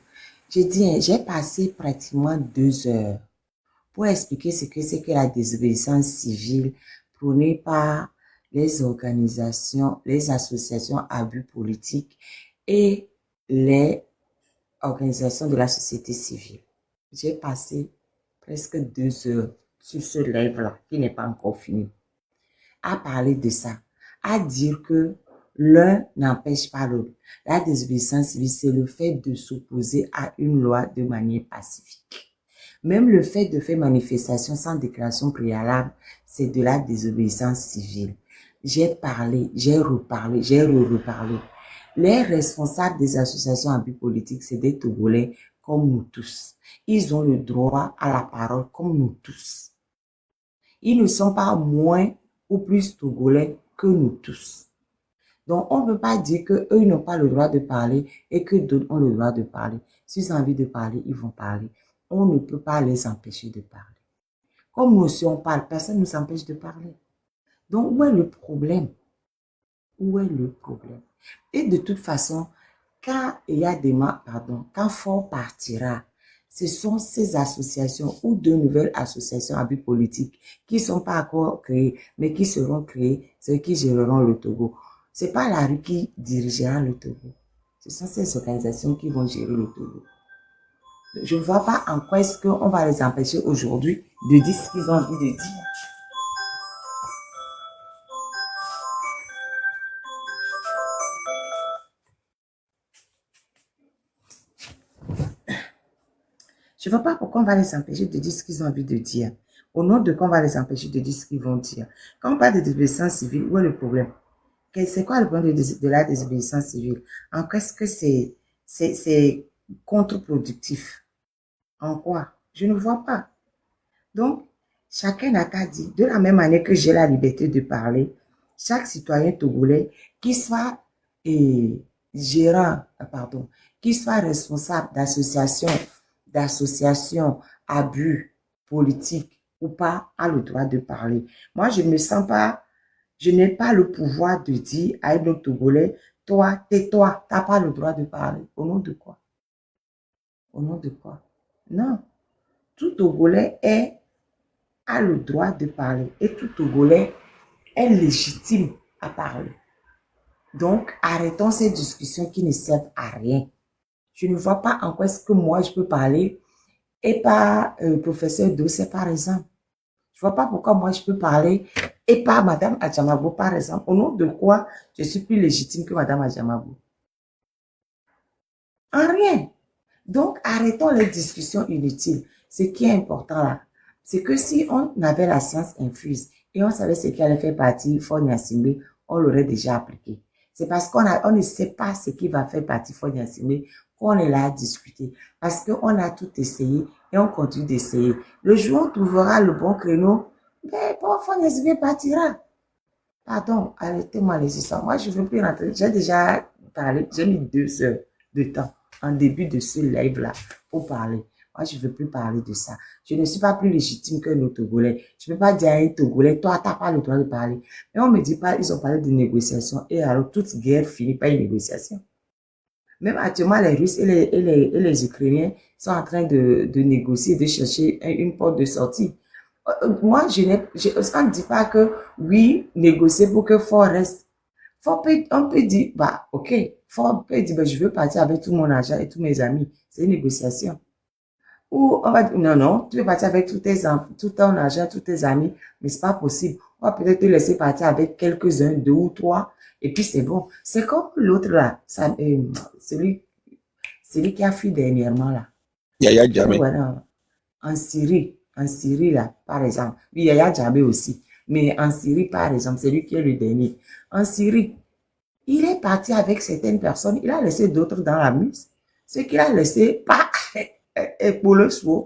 J'ai dit, j'ai passé pratiquement 2 heures pour expliquer ce que c'est que la désobéissance civile prônée par les organisations, les associations à but politique et les organisations de la société civile. J'ai passé presque 2 heures sur ce live-là, qui n'est pas encore fini, à parler de ça, à dire que l'un n'empêche pas l'autre. La désobéissance civile, c'est le fait de s'opposer à une loi de manière pacifique. Même le fait de faire manifestation sans déclaration préalable, c'est de la désobéissance civile. J'ai parlé, j'ai reparlé, j'ai reparlé. Les responsables des associations à but politique, c'est des Togolais comme nous tous. Ils ont le droit à la parole comme nous tous. Ils ne sont pas moins ou plus Togolais que nous tous. Donc, on ne peut pas dire qu'eux, ils n'ont pas le droit de parler et que d'autres ont le droit de parler. S'ils ont envie de parler, ils vont parler. On ne peut pas les empêcher de parler. Comme nous aussi on parle, personne ne nous empêche de parler. Donc, où est le problème? Où est le problème? Et de toute façon, quand il y a des quand Fort partira, ce sont ces associations ou de nouvelles associations à but politique qui ne sont pas encore créées, mais qui seront créées, ceux qui géreront le Togo. Ce n'est pas la rue qui dirigera le Togo. Ce sont ces organisations qui vont gérer le Togo. Je ne vois pas en quoi est-ce qu'on va les empêcher aujourd'hui de dire ce qu'ils ont envie de dire. Je ne vois pas pourquoi on va les empêcher de dire ce qu'ils ont envie de dire. Au nom de quoi on va les empêcher de dire ce qu'ils vont dire. Quand on parle de désobéissance civile, où est le problème? C'est quoi le problème de la désobéissance civile? En qu'est-ce que c'est contre-productif? En quoi? Je ne vois pas. Donc, chacun n'a qu'à dire, de la même manière que j'ai la liberté de parler, chaque citoyen togolais, qui soit qui soit responsable d'associations à but politique ou pas, a le droit de parler. Moi, je n'ai pas le pouvoir de dire à un autre Togolais, toi, tais-toi, tu n'as pas le droit de parler. Au nom de quoi? Au nom de quoi? Non. Tout Togolais a le droit de parler et tout Togolais est légitime à parler. Donc, arrêtons ces discussions qui ne servent à rien. Je ne vois pas en quoi est-ce que moi je peux parler et pas professeur Dossé par exemple. Je ne vois pas pourquoi moi je peux parler et pas Madame Adjamabo par exemple. Au nom de quoi je suis plus légitime que Madame Adjamabo? En rien. Donc, arrêtons les discussions inutiles. Ce qui est important là, c'est que si on avait la science infuse et on savait ce qui allait faire partie Fort Gnassingbé, on l'aurait déjà appliqué. C'est parce qu'on ne sait pas ce qui va faire partie Fort Gnassingbé qu'on est là à discuter. Parce qu'on a tout essayé et on continue d'essayer. Le jour où on trouvera le bon créneau, ben, Fort Gnassingbé partira. Pardon, arrêtez-moi les histoires. Moi, je ne veux plus rentrer. J'ai déjà parlé, j'ai mis 2 heures de temps en début de ce live-là pour parler. Moi, je ne veux plus parler de ça. Je ne suis pas plus légitime que nos Togolais. Je ne peux pas dire à un Togolais, toi, tu n'as pas le droit de parler. Mais on ne me dit pas, ils ont parlé de négociation. Et alors, toute guerre finit par une négociation. Même actuellement, les Russes et les Ukrainiens sont en train de négocier, de chercher une porte de sortie. Moi, on ne dit pas que oui, négocier pour que Fort reste. On peut dire, bah, ok, Fort peut dire, bah, je veux partir avec tout mon argent et tous mes amis. C'est une négociation. Ou on va dire, non, tu veux partir avec tout ton argent, tous tes amis, mais c'est pas possible. On va peut-être te laisser partir avec quelques-uns, 2 ou 3, et puis c'est bon. C'est comme l'autre là, celui qui a fui dernièrement là. Yaya Et Jammeh. voilà, en Syrie, là, par exemple, oui, Yaya Jammeh aussi, mais en Syrie, par exemple, c'est lui qui est le dernier. En Syrie, il est parti avec certaines personnes, il a laissé d'autres dans la muse. Ce qu'il a laissé, pas pour le soir.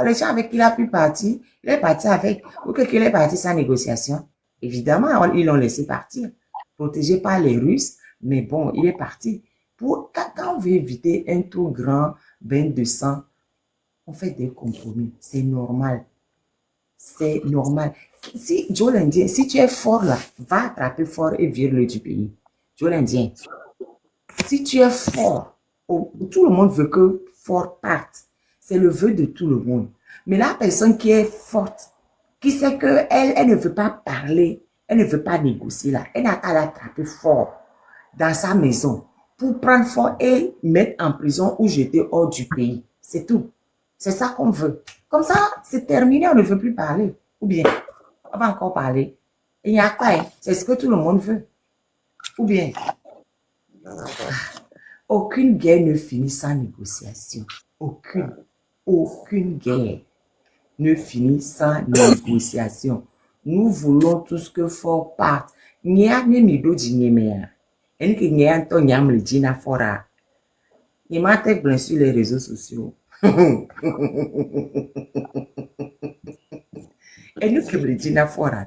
Les gens avec qui il a pu partir, il est parti avec, ou qu'il est parti sans négociation. Évidemment, ils l'ont laissé partir, protégé par les Russes, mais bon, il est parti. Quand on veut éviter un tout grand bain de sang, on fait des compromis. C'est normal. C'est normal. Si Joe l'Indien, si tu es fort là, va attraper fort et vire-le du pays. Joe l'Indien. Si tu es fort, tout le monde veut que fort parte. C'est le vœu de tout le monde. Mais la personne qui est forte, qui sait qu'elle ne veut pas parler, elle ne veut pas négocier là, elle n'a qu'à l'attraper fort dans sa maison pour prendre fort et mettre en prison ou jeter hors du pays. C'est tout. C'est ça qu'on veut. Comme ça, c'est terminé, on ne veut plus parler. Ou bien, on va encore parler. Il n'y a quoi, c'est ce que tout le monde veut. Ou bien, aucune guerre ne finit sans négociation. Aucune guerre ne finit sans négociation. Nous voulons tous que fort parte. Nya ne mido jinyemea. En que nya to nyam le jina fora. Il m'a été sur les réseaux sociaux. Et nous qui le jina fora.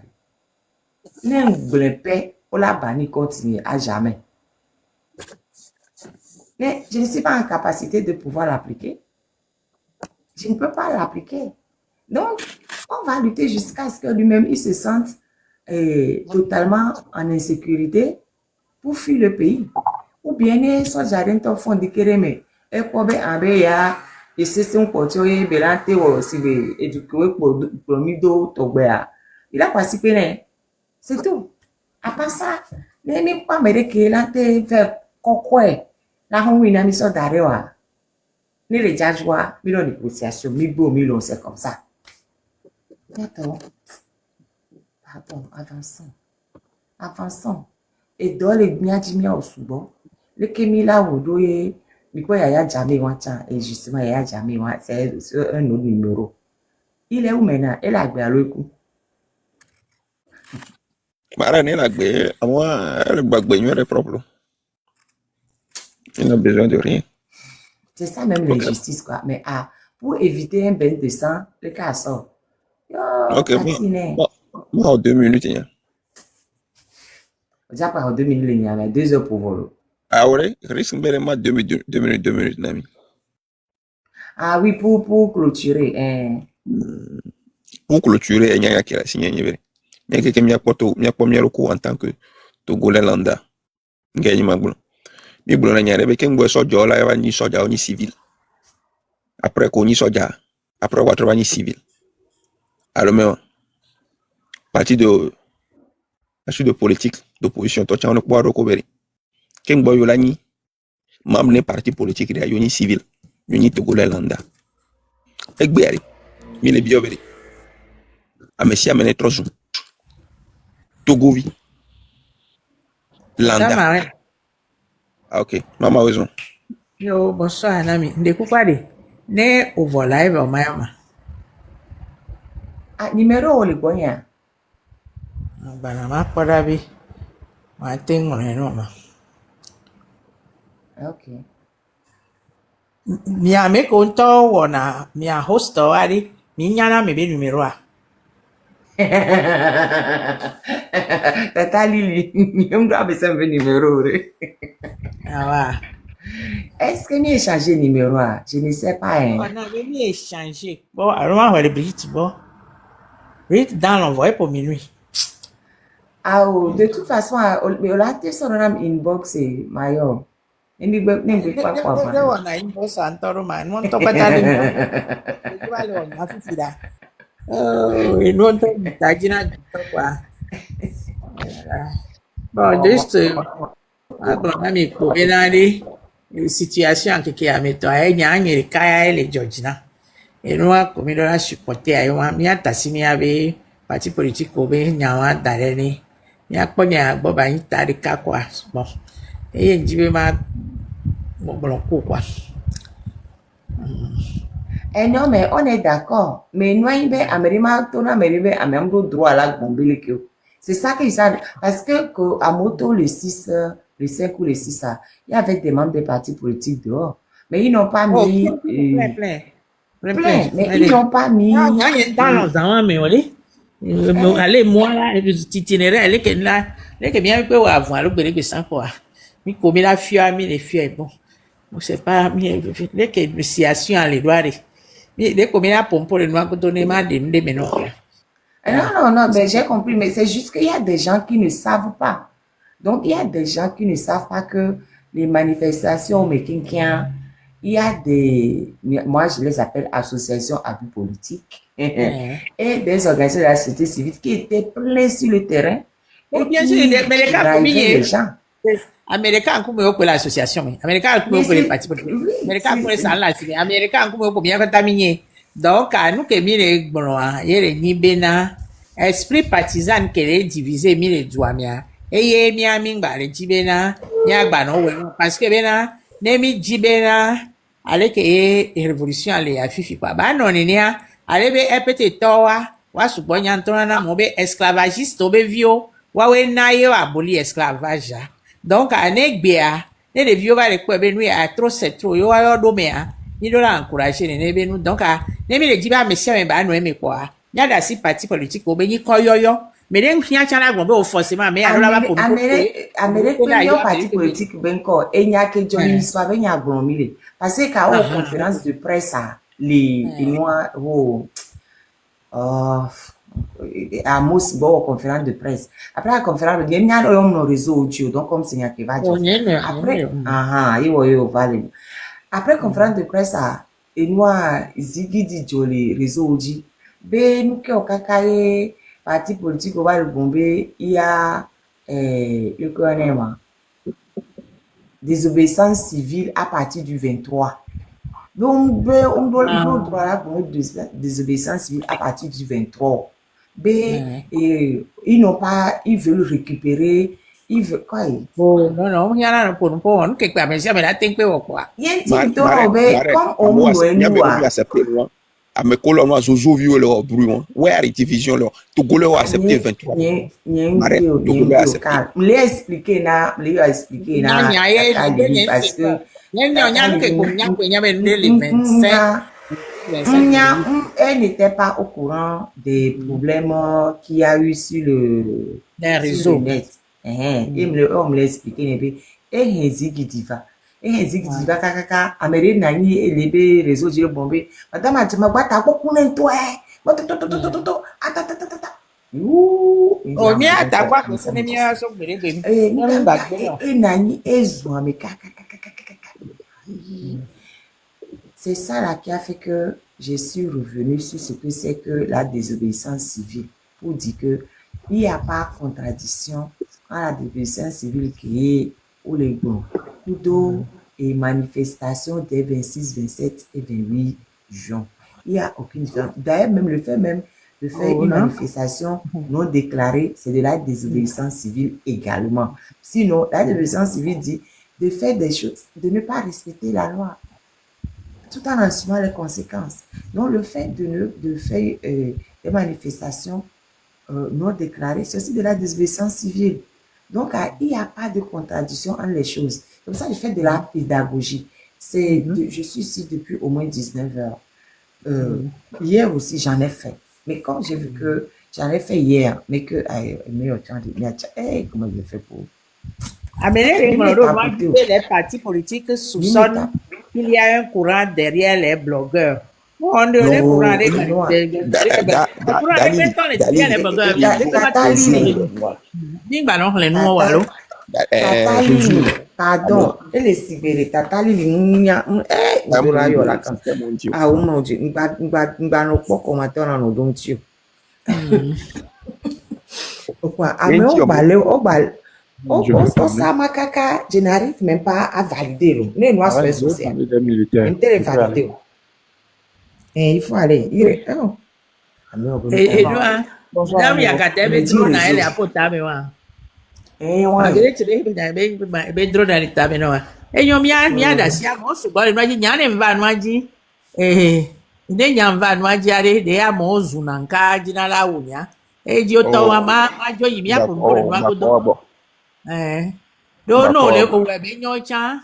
Ne paix ou la banni continue à jamais. Mais je ne suis pas en capacité de pouvoir l'appliquer. Je ne peux pas l'appliquer. Donc, on va lutter jusqu'à ce que lui-même, il se sente totalement en insécurité pour fuir le pays. Ou bien, soit jardin ton fond de kérémé. Et quoi, ben, ya, et c'est son portier, belante, ou si vous éduquez pour mido, tobéa. Il a pas si péné. C'est tout. À part ça, même pas me que là, te fait quoi. Là, on vient à mi so d'arewa. Ni les jajwa, mi lo négociation, mi beau, mi lo, c'est comme ça. D'accord. Pardon, avançons. Et dans les miadjimia au subo, le kemila wodo ye, miko Yaya Jammeh wacha, et justement Yaya Jammeh wa, c'est un autre numéro. Il est où maintenant? Elle a gagné le coup. Mara ni la gbe, moi, elle bagbe nyore propre. Il n'a besoin de rien. C'est ça même l'injustice, quoi. Mais pour éviter un bain de sang, le cas sort. Yo, Ok, Tatine. moi, en 2 minutes, hein. Déjà, par 2 minutes, il y a 2 heures pour voler. Ah ouais, risque de moi 2 minutes, Nami. Ah oui, pour clôturer. Pour clôturer, il y a qui la signe. Mais quelqu'un m'a pas en tant que Togolais lambda. Gagne ma boule. Mi boule na nyare, quelqu'un boit soja, là, il va ni soja, ni civil. Après qu'on y soja, après on va trouver ni civil. Alors, mais, parti de politique, d'opposition, toi, tu as un pouvoir recouvrir. Quelqu'un boit yolani, membre parti politique, il y a ni civil, ni Togolais lambda. Ekberi, mi le bioveri. A messi amene trozu. Togovi. Landa. Ah, ok. Maman a raison. Yo, bonsoir, Nami. Ndekupade. Ne over live au mayama. Numéro ou le bonya? Banama podabi. Ma tengo ma. Ok. Mia me konto wona mia hosto ali. Minyana mebe numero a. Tata Lili, on doit baisser un numéro. Ah ouais. Est-ce que j'ai changé de numéro? Je ne sais pas. Hein. On avait mis échangé. Bon, alors on va le Brigitte, bon. Brigitte dans l'envoyé pour minuit. Ah, de toute façon, on a été sur un inbox et maillot. Et nous ne pas quoi. On a inbox en toro man. On toque pas l'inbox. Tu vas le on a fait ça. Oh, et nous on toque ta gina quoi. Bon, juste bon, ami pour aller situation que a meto ay nyanye le kaya le Georgina. Et nous comme il a supporté ay wa mi atasimi abe parti politique ko be nyawa dareni. Mi akponya boba yin tari ka kwa. Bon. Et njibe ma bon quoi. Eh non, mais on est d'accord. Mais nous, il y a même droit à la bombe. C'est ça qu'ils savent. Parce que à Moto, le 6, le 5 ou le 6, il y avait des membres des partis politiques dehors. Mais ils n'ont pas Oh, mis... plein. mais ils n'ont pas mis... Dans les ans, mais allez, moi, là, itinéraire, elle est que là, elle est que bien, peut avoir le béné que ça, quoi. Mais comme il a fui, les fui, bon. C'est pas, mais, les que, négociation à les doigts, mais, les comme il a pompé le noir, quand on est mal, des ménons, Non, mais j'ai compris. Mais c'est juste qu'il y a des gens qui ne savent pas. Donc, il y a des gens qui ne savent pas que les manifestations, mais il y a des, moi je les appelle associations à but politique, et des organisations de la société civile qui étaient pleins sur le terrain. Et bien sûr, les gens. Américains comme eux pour l'association, Américains comme eux pour les partis politiques, Américains pour les salles, Américains comme eux pour bien contaminer. Donc, à nous que les bon, les nibena, esprit partisan que les divisé les douamia, et mi amingba les jibena, nyagba no parce que bena, nemi jibena, allez que révolution allez à fifi quoi. Bah non nia, allez be epete towa, wa subonya ntona mobe esclavagiste obe vio, wa we na yo aboli esclavage. Donc, à Negbea, les vieux va les quoi, ben oui, à trop c'est trop, yo a domea, ni de la encourager, les ben nous, donc, à, nemi les diba, monsieur, mais bah, nous aimez quoi. Y'a d'assez parti politique, au béni, quoi, yo, mais les rien, t'en as gombe, forcément, mais alors là, pour nous, Amérique, il y a un parti politique, ben, quoi, et il y a que Johnny soit ben, il y a glomilé. Parce que, quand on conférence de presse, les mois, à Mos, bon, conférence de presse. Après la conférence, il y a un réseau audio, donc comme c'est qui va dire. Après, après conférence de presse, et moi, Ziggy dit le réseau audio. Ben, nous qui au cacaille, parti politique, on va le bomber, il y a, le gouvernement, désobéissance civile à partir du 23. Donc, on doit le droit à la désobéissance civile à partir du 23. Et ils n'ont pas, ils veulent récupérer, ils veulent quoi? Non, il y a un pour nous, quelque part, mais jamais la t'es quoi. Il y a un petit peu, comme on nous a à me coller moi zozo vieux leur bruit ouais à division leur tout goulé a accepté 23 les expliquer na parce que elle n'était pas au courant des problèmes qu'il y a eu sur le net. Il me l'a expliqué et Ziggy Diva. Et Ziggy Diva kaka Amérique nani elebe réseau de bombé. Madame a dit ma boîte a beaucoup toi. Oh mia ta kwa ko se mia so bere be. Et nani ezo me kaka. C'est ça là qui a fait que je suis revenu sur ce que c'est que la désobéissance civile pour dire que il n'y a pas contradiction à la désobéissance civile qui est où les bons coups et manifestations des 26, 27 et 28 juin. Il n'y a aucune différence. D'ailleurs, même le fait de faire une manifestation non déclarée, c'est de la désobéissance civile également. Sinon, la désobéissance civile dit de faire des choses, de ne pas respecter la loi, tout en assumant les conséquences. Donc, le fait de faire des manifestations non déclarées, c'est aussi de la désobéissance civile. Donc, il n'y a pas de contradiction entre les choses. Comme ça, je fais de la pédagogie. Je suis ici depuis au moins 19 heures. Hier aussi, j'en ai fait. Mais quand j'ai vu que j'en ai fait hier, mais que comment je fais pour... Les partis politiques soupçonnent qu'il y a un courant derrière les blogueurs. On dirait le courant pardon, elle est sibérée, tatali limunya, dora yo la kan. Ah, o mon Dieu, ngba no poko ma tona no don tio. Pourquoi? Ah, mais ça makaka, je n'arrive même pas à valider. Ne nous fait social. Valider. Et il faut aller. Et nous, il y a qu'à t'aimer trop na elle a pas mais wa. Malgré tu be drôle dans l'état mais non. Et yo mia da si a mo so ba no ji nya ne mva no aji. nde nyamva no ajiare de ya mo zuna nka jina la wunya e ji o to wa ma jo yimi ya po no no agodo do no le o we be nyo cha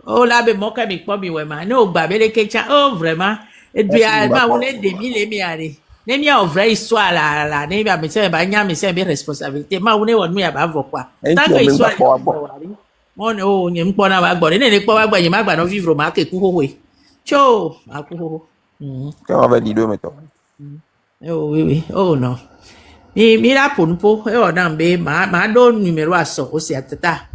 o la be mo ka mi po mi we ma no gba be le ke cha o vraiment e bi a ma wo le de mi le mi are ne mi o vrai histoire la ne bi a mi se ba nya mi se be responsabilité ma wo ne won mi ya ba vo kwa ta ko histoire mo ne o nyi mpo na ba gbo ne ne po ba gbo yin ma gba no vivre ma ke ku ho we cho ma ku ho Quand on va dire mettons. Oh oui. Oh non. Mi la pour nous, ma do numéro à so, aussi à tata.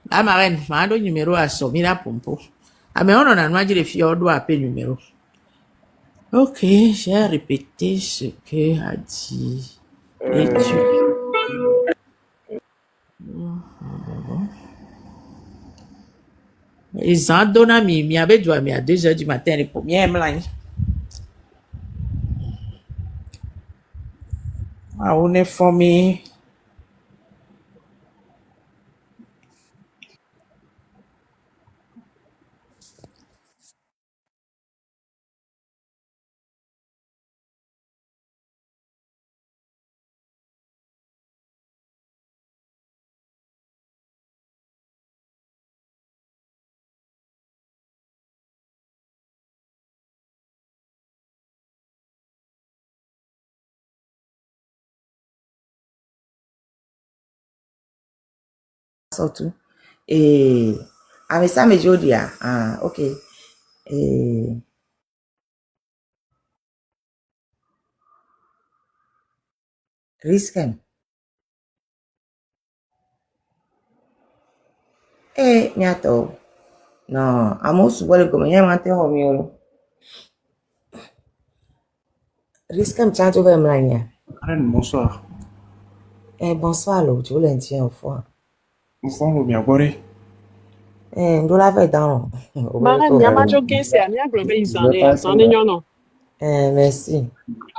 La marraine, ma do numéro à so, mi la pour nous. Ah, mais on en a dit les filles, on doit appeler numéro. Ok, j'ai répété ce que a dit l'étude. Ils ont donné mi avait dû à 2h du matin, les premières line. Ah, on est formé. Surtout. Et avec ça, mais je dis, ok. Et risque. Nyato. Non, amo subole comme y'a mante homiolo. Risque me change over mlania. Bonsoir. Bonsoir, lo, tu voulais dire une fois. Bonsoir, lo, bien boré. Ndo la veille dans. Marraine, Yamajo Gense, Amia Globe Isane, attendez, non. Merci.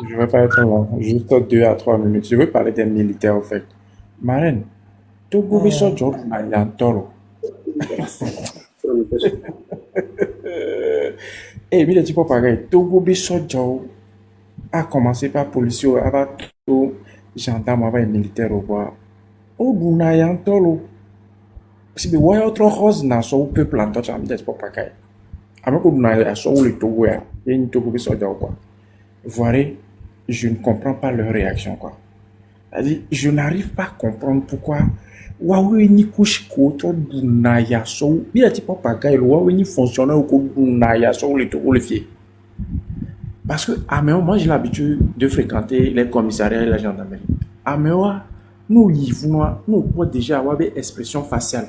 Je vais pas être long, juste 2 à 3 minutes. Je veux parler des militaires, en fait. Marraine, tu peux so job à Yantoro. Eh, bien, tu peux pareil. Tu peux so job à commencer par policier, avant tout, gendarme, avant militaire au bois. Au bout na Yantoro. Si vous voyez autre chose, na so peuple en touch, c'est pas pareil. Avec au bout na so le Togo, il y a une Togo qui so job quoi. Voyez, je ne comprends pas leur réaction quoi. C'est-à-dire, je n'arrive pas à comprendre pourquoi Huawei ni couche contre Bunaya so. Il a dit pas pareil, Huawei ni fonctionnaire au Bunaya so le Togo le fier. Parce que à moi j'ai l'habitude de fréquenter les commissariats et la gendarmerie. À nous Yvonnois, nous pas déjà avoir des expressions faciales.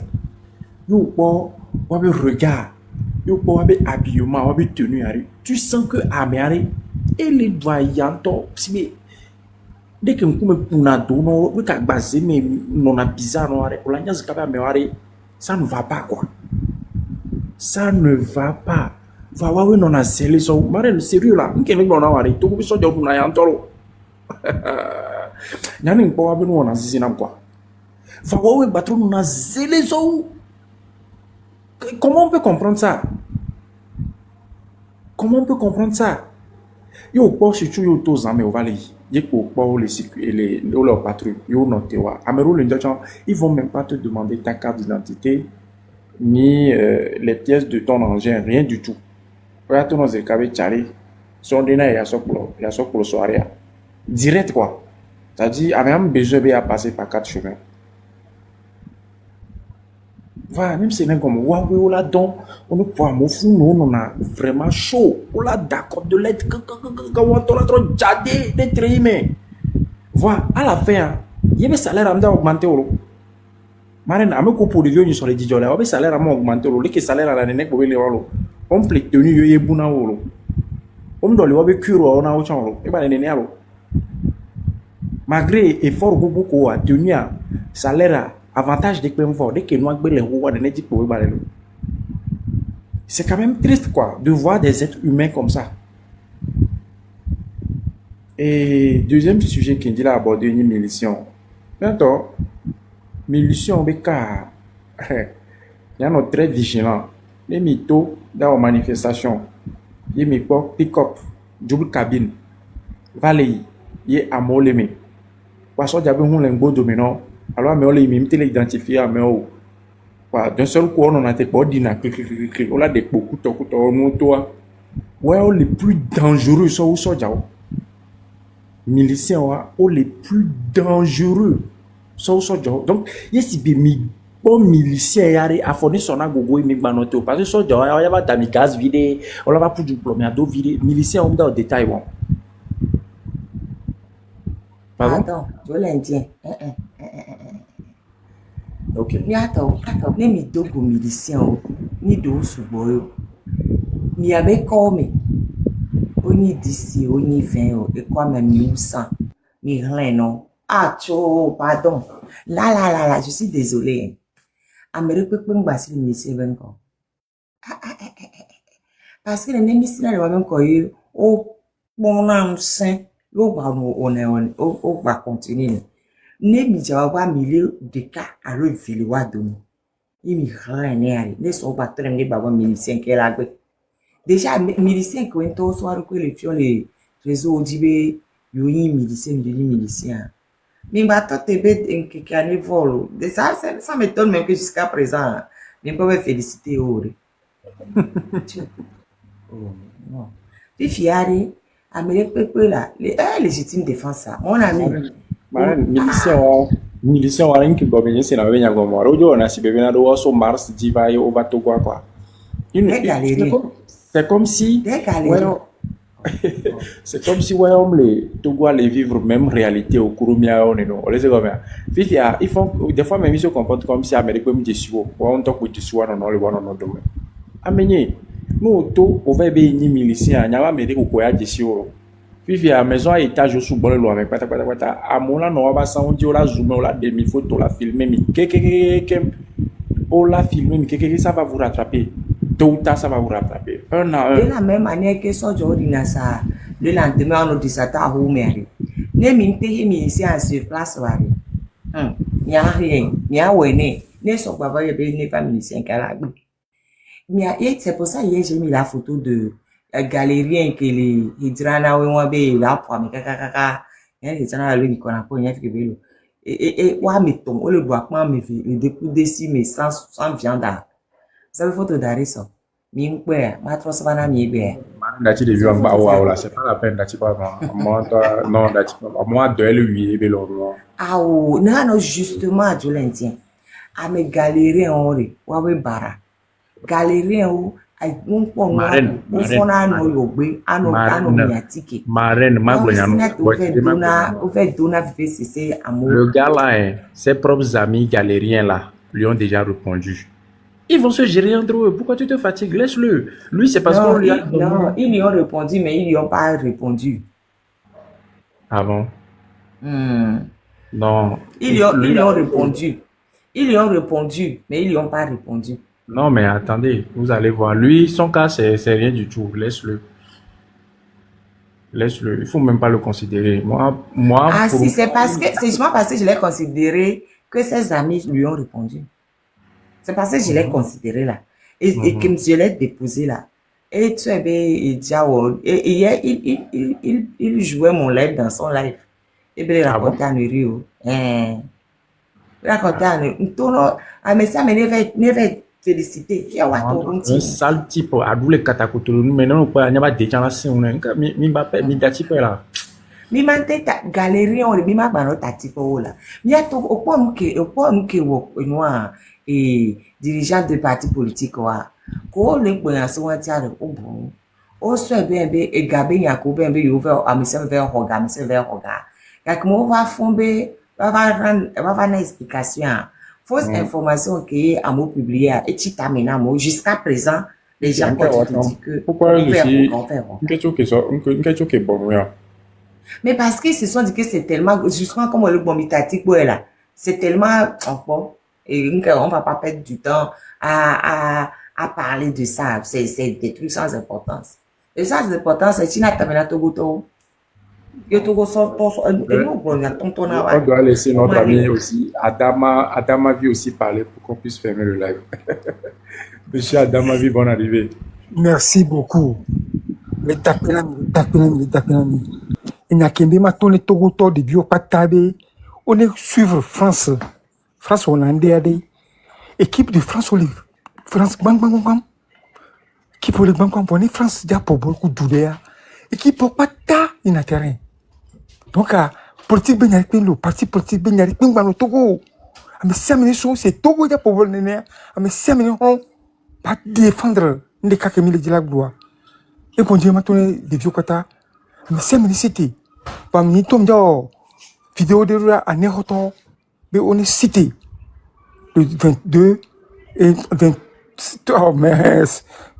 Nous pas avoir regard, nous pas avoir habillement, avoir tenue à rue. Tu sens que à et les doyens si dès que nous puna dono, nous ka basé mais non a bizarre non arrêt. Olanya zikaba mais ça ne va pas quoi. Ça ne va pas. Va ouais non a zélé so. Marraine sérieux là, nous qu'avec non arrêt. Tout bi so de puna yantolo. Nyani po abi no na zizina quoi. Va ouais battre non a zélé so. Comment on peut comprendre ça? Comment on peut comprendre ça? Yo pas surtout yo tous en mais on va les les leur patrouille yo noté wa amero le ils vont même pas te demander ta carte d'identité ni les pièces de ton engin, rien du tout. Regarde nos écables chari sont dena ya sokolo soirée direct quoi. C'est-à-dire avec un besoin à passer par 4 chemins. Voilà, même si c'est comme Huawei là donc on ne peut pas fou nous on a vraiment chaud on l'a d'accord de l'aide quand on a trop jadé des trimés voilà à la fin il y avait salaire à augmenter marraine à me couper de vieux sur les DJ là on avait salaire à augmenter le que salaire à la nene pour les walo on plaît tenu yo yebuna wolo on doit le voir cure on a autre chose et ben nene alo malgré effort beaucoup à tenir salaire avantage de fort dès que nous avons les rois de n'être pour c'est quand même triste quoi de voir des êtres humains comme ça. Et deuxième sujet qui dit là aborder une milition. Maintenant, milition béka, il y a très vigilant. Les mythos dans les manifestations. ye mi kpɔ pick-up double cabine va le yi ye amewo le me wa sɔdza be hu le ŋgbodo me nɔ alo amewo le yi mi te le identifier amewo wa d'un seul coup on a te kpɔ dina klikliklikli wola de kpo kutɔ nuwo toa wɔyawo le plus dangereux sɔ wo sɔdzawo miliciens wa wo le plus dangereux sɔ wo sɔdzawo donc ye si be mi kpɔ milicien ya ɖe afɔ ne sɔna gogo ye mi gbanɔ te o parce que sɔdzawo ya va da mi gaz vi ɖe wola va ƒu du kplɔ mi ado vi ɖe milicien wo da o détail wɔn. Pardon, je l'Indien. Ok. Mi attends, ne mi dogo milicien ni do subo yo. Mi abe comme oni 10 oni 20 et quoi même 1100. Mi rien non. Ah cho, pardon. Là, je suis désolé. Amérique peut me passer le milicien 20 ans. Parce que les milicien le même quoi yo au bon an saint yo ba on va continuer. Ne mi jawa milieu de cas à le viliwa domi. Il mi rien ne so ba trem ne ba milicien qui la gbe. Déjà milicien ko ento soir que les fions les réseaux dibe yo yi milicien. Mais bah toi te bête en qui vol. De ça m'étonne même que jusqu'à présent ne peut pas féliciter oh. Oh non. Puis fiari Amérique peu là les légitime défense ça. Mon ami milicien wa rinki gobe c'est na benya gomo rojo na si bebe na do so mars diva yo over to quoi c'est comme si c'est comme si ouais on les Togo aller vivre même réalité au Kurumia on non on les comme fifia ils font des fois même ils se comportent comme si Amérique peut me dessus on talk with dessus non le non domaine amenye nous to on va be ni milicien nya Amérique ko ya dessus fifia maison à étage au sous-bol lo avec pata amola no ba sa on dit on la zoomer on la demi photo la filmer mi on la filmer mi ça va vous rattraper tôt ou tard ça va vous rattraper un à un de la même manière que so jo dina ça le lendemain on dit ça ta ho meri ne mi te milicien sur place wari ya rien ya wene ne so baba ye be ne pas milicien kala gbe mais c'est pour ça hier j'ai mis la photo de galérien que les hidrana we be la pour me kaka ya hidrana le ni kona po ya fi be lo et wa mi tom o le doit pas me le découper si mais sans viande. Ça veut photo d'arrêt ça. Mi nkwe ma trosse bana mi be. Dati de vieux en bas là c'est pas la peine dati pas moi non dati moi de lui be lo. Ah oh non justement je l'entends. A me galérien on re wa we bara. Galérien ou ai un po no o fona no yo gbe ano mi atike. Marraine ma glonyano. On fait dona c'est amour. Le gars là ses propres amis galériens là lui ont déjà répondu. Ils vont se gérer entre eux. Pourquoi tu te fatigues? Laisse-le. Lui, c'est parce qu'on lui a... Non, ils lui ont répondu, mais ils lui ont pas répondu. Ah bon? Non. Ils lui ont répondu. Ils lui ont répondu, mais ils lui ont pas répondu. Non, mais attendez, vous allez voir. Lui, son cas, c'est rien du tout. Laisse-le. Laisse-le. Il faut même pas le considérer. Moi. Ah si, c'est justement parce que je l'ai considéré que ses amis lui ont répondu. C'est parce que je l'ai considéré là. Et que je l'ai déposé là. Et tu es bien, et hier, il jouait mon live dans son live. Et bien, il racontait à Nurio. Il racontait à Nurio. Mais ça me va féliciter. Un sale type. À d'où les catacoutous. Maintenant, il n'y a pas de gens là. Mi dati pas là. Mi mante ta galerie on mi ma bano ta tipo là. Mi a to opo nke wo enwa dirigeant de parti politique wa. Ko le gbe yan so wan ti are o bon. O so be e gabe yan ko be yo ve amise ve hoga amise ve hoga. Yak mo va fombe va na explication. Fausse information que a mo publié et chita menamo jusqu'à présent les gens disent que pourquoi je suis une question qui est bonne. Mais parce qu'ils se sont dit que c'est tellement, justement comme le bomitatique, là, c'est tellement, et on va pas perdre du temps à parler de ça. C'est des trucs sans importance. Et sans importance, c'est China Tamena Togoto. On doit laisser notre ami aussi, Adama vie aussi parler pour qu'on puisse fermer le live. Monsieur Adama vie, bonne arrivée. Merci beaucoup. Le tapinami. Il n'y a qu'un déma tourné Togo de bio patabe. On est suivre France. France hollandais. Équipe de France, France, bang, bang, bang. Équipe pour les bang, bang, bang. France, déjà pour beaucoup d'oudéa. Équipe pour pata, il n'a terrain. Donc, politique ben le parti politique ben yari ben le Togo. Mais 5 minutes, c'est Togo déjà pour voler. Mais 5 minutes, on va défendre les cas que mille de la gloire. Et pour dire maintenant, des vieux quota. Mais 5 minutes, c'était. Parmi tout le monde, vidéo de la année retour, mais on est cité. Le 22 et 20. Oh, mais.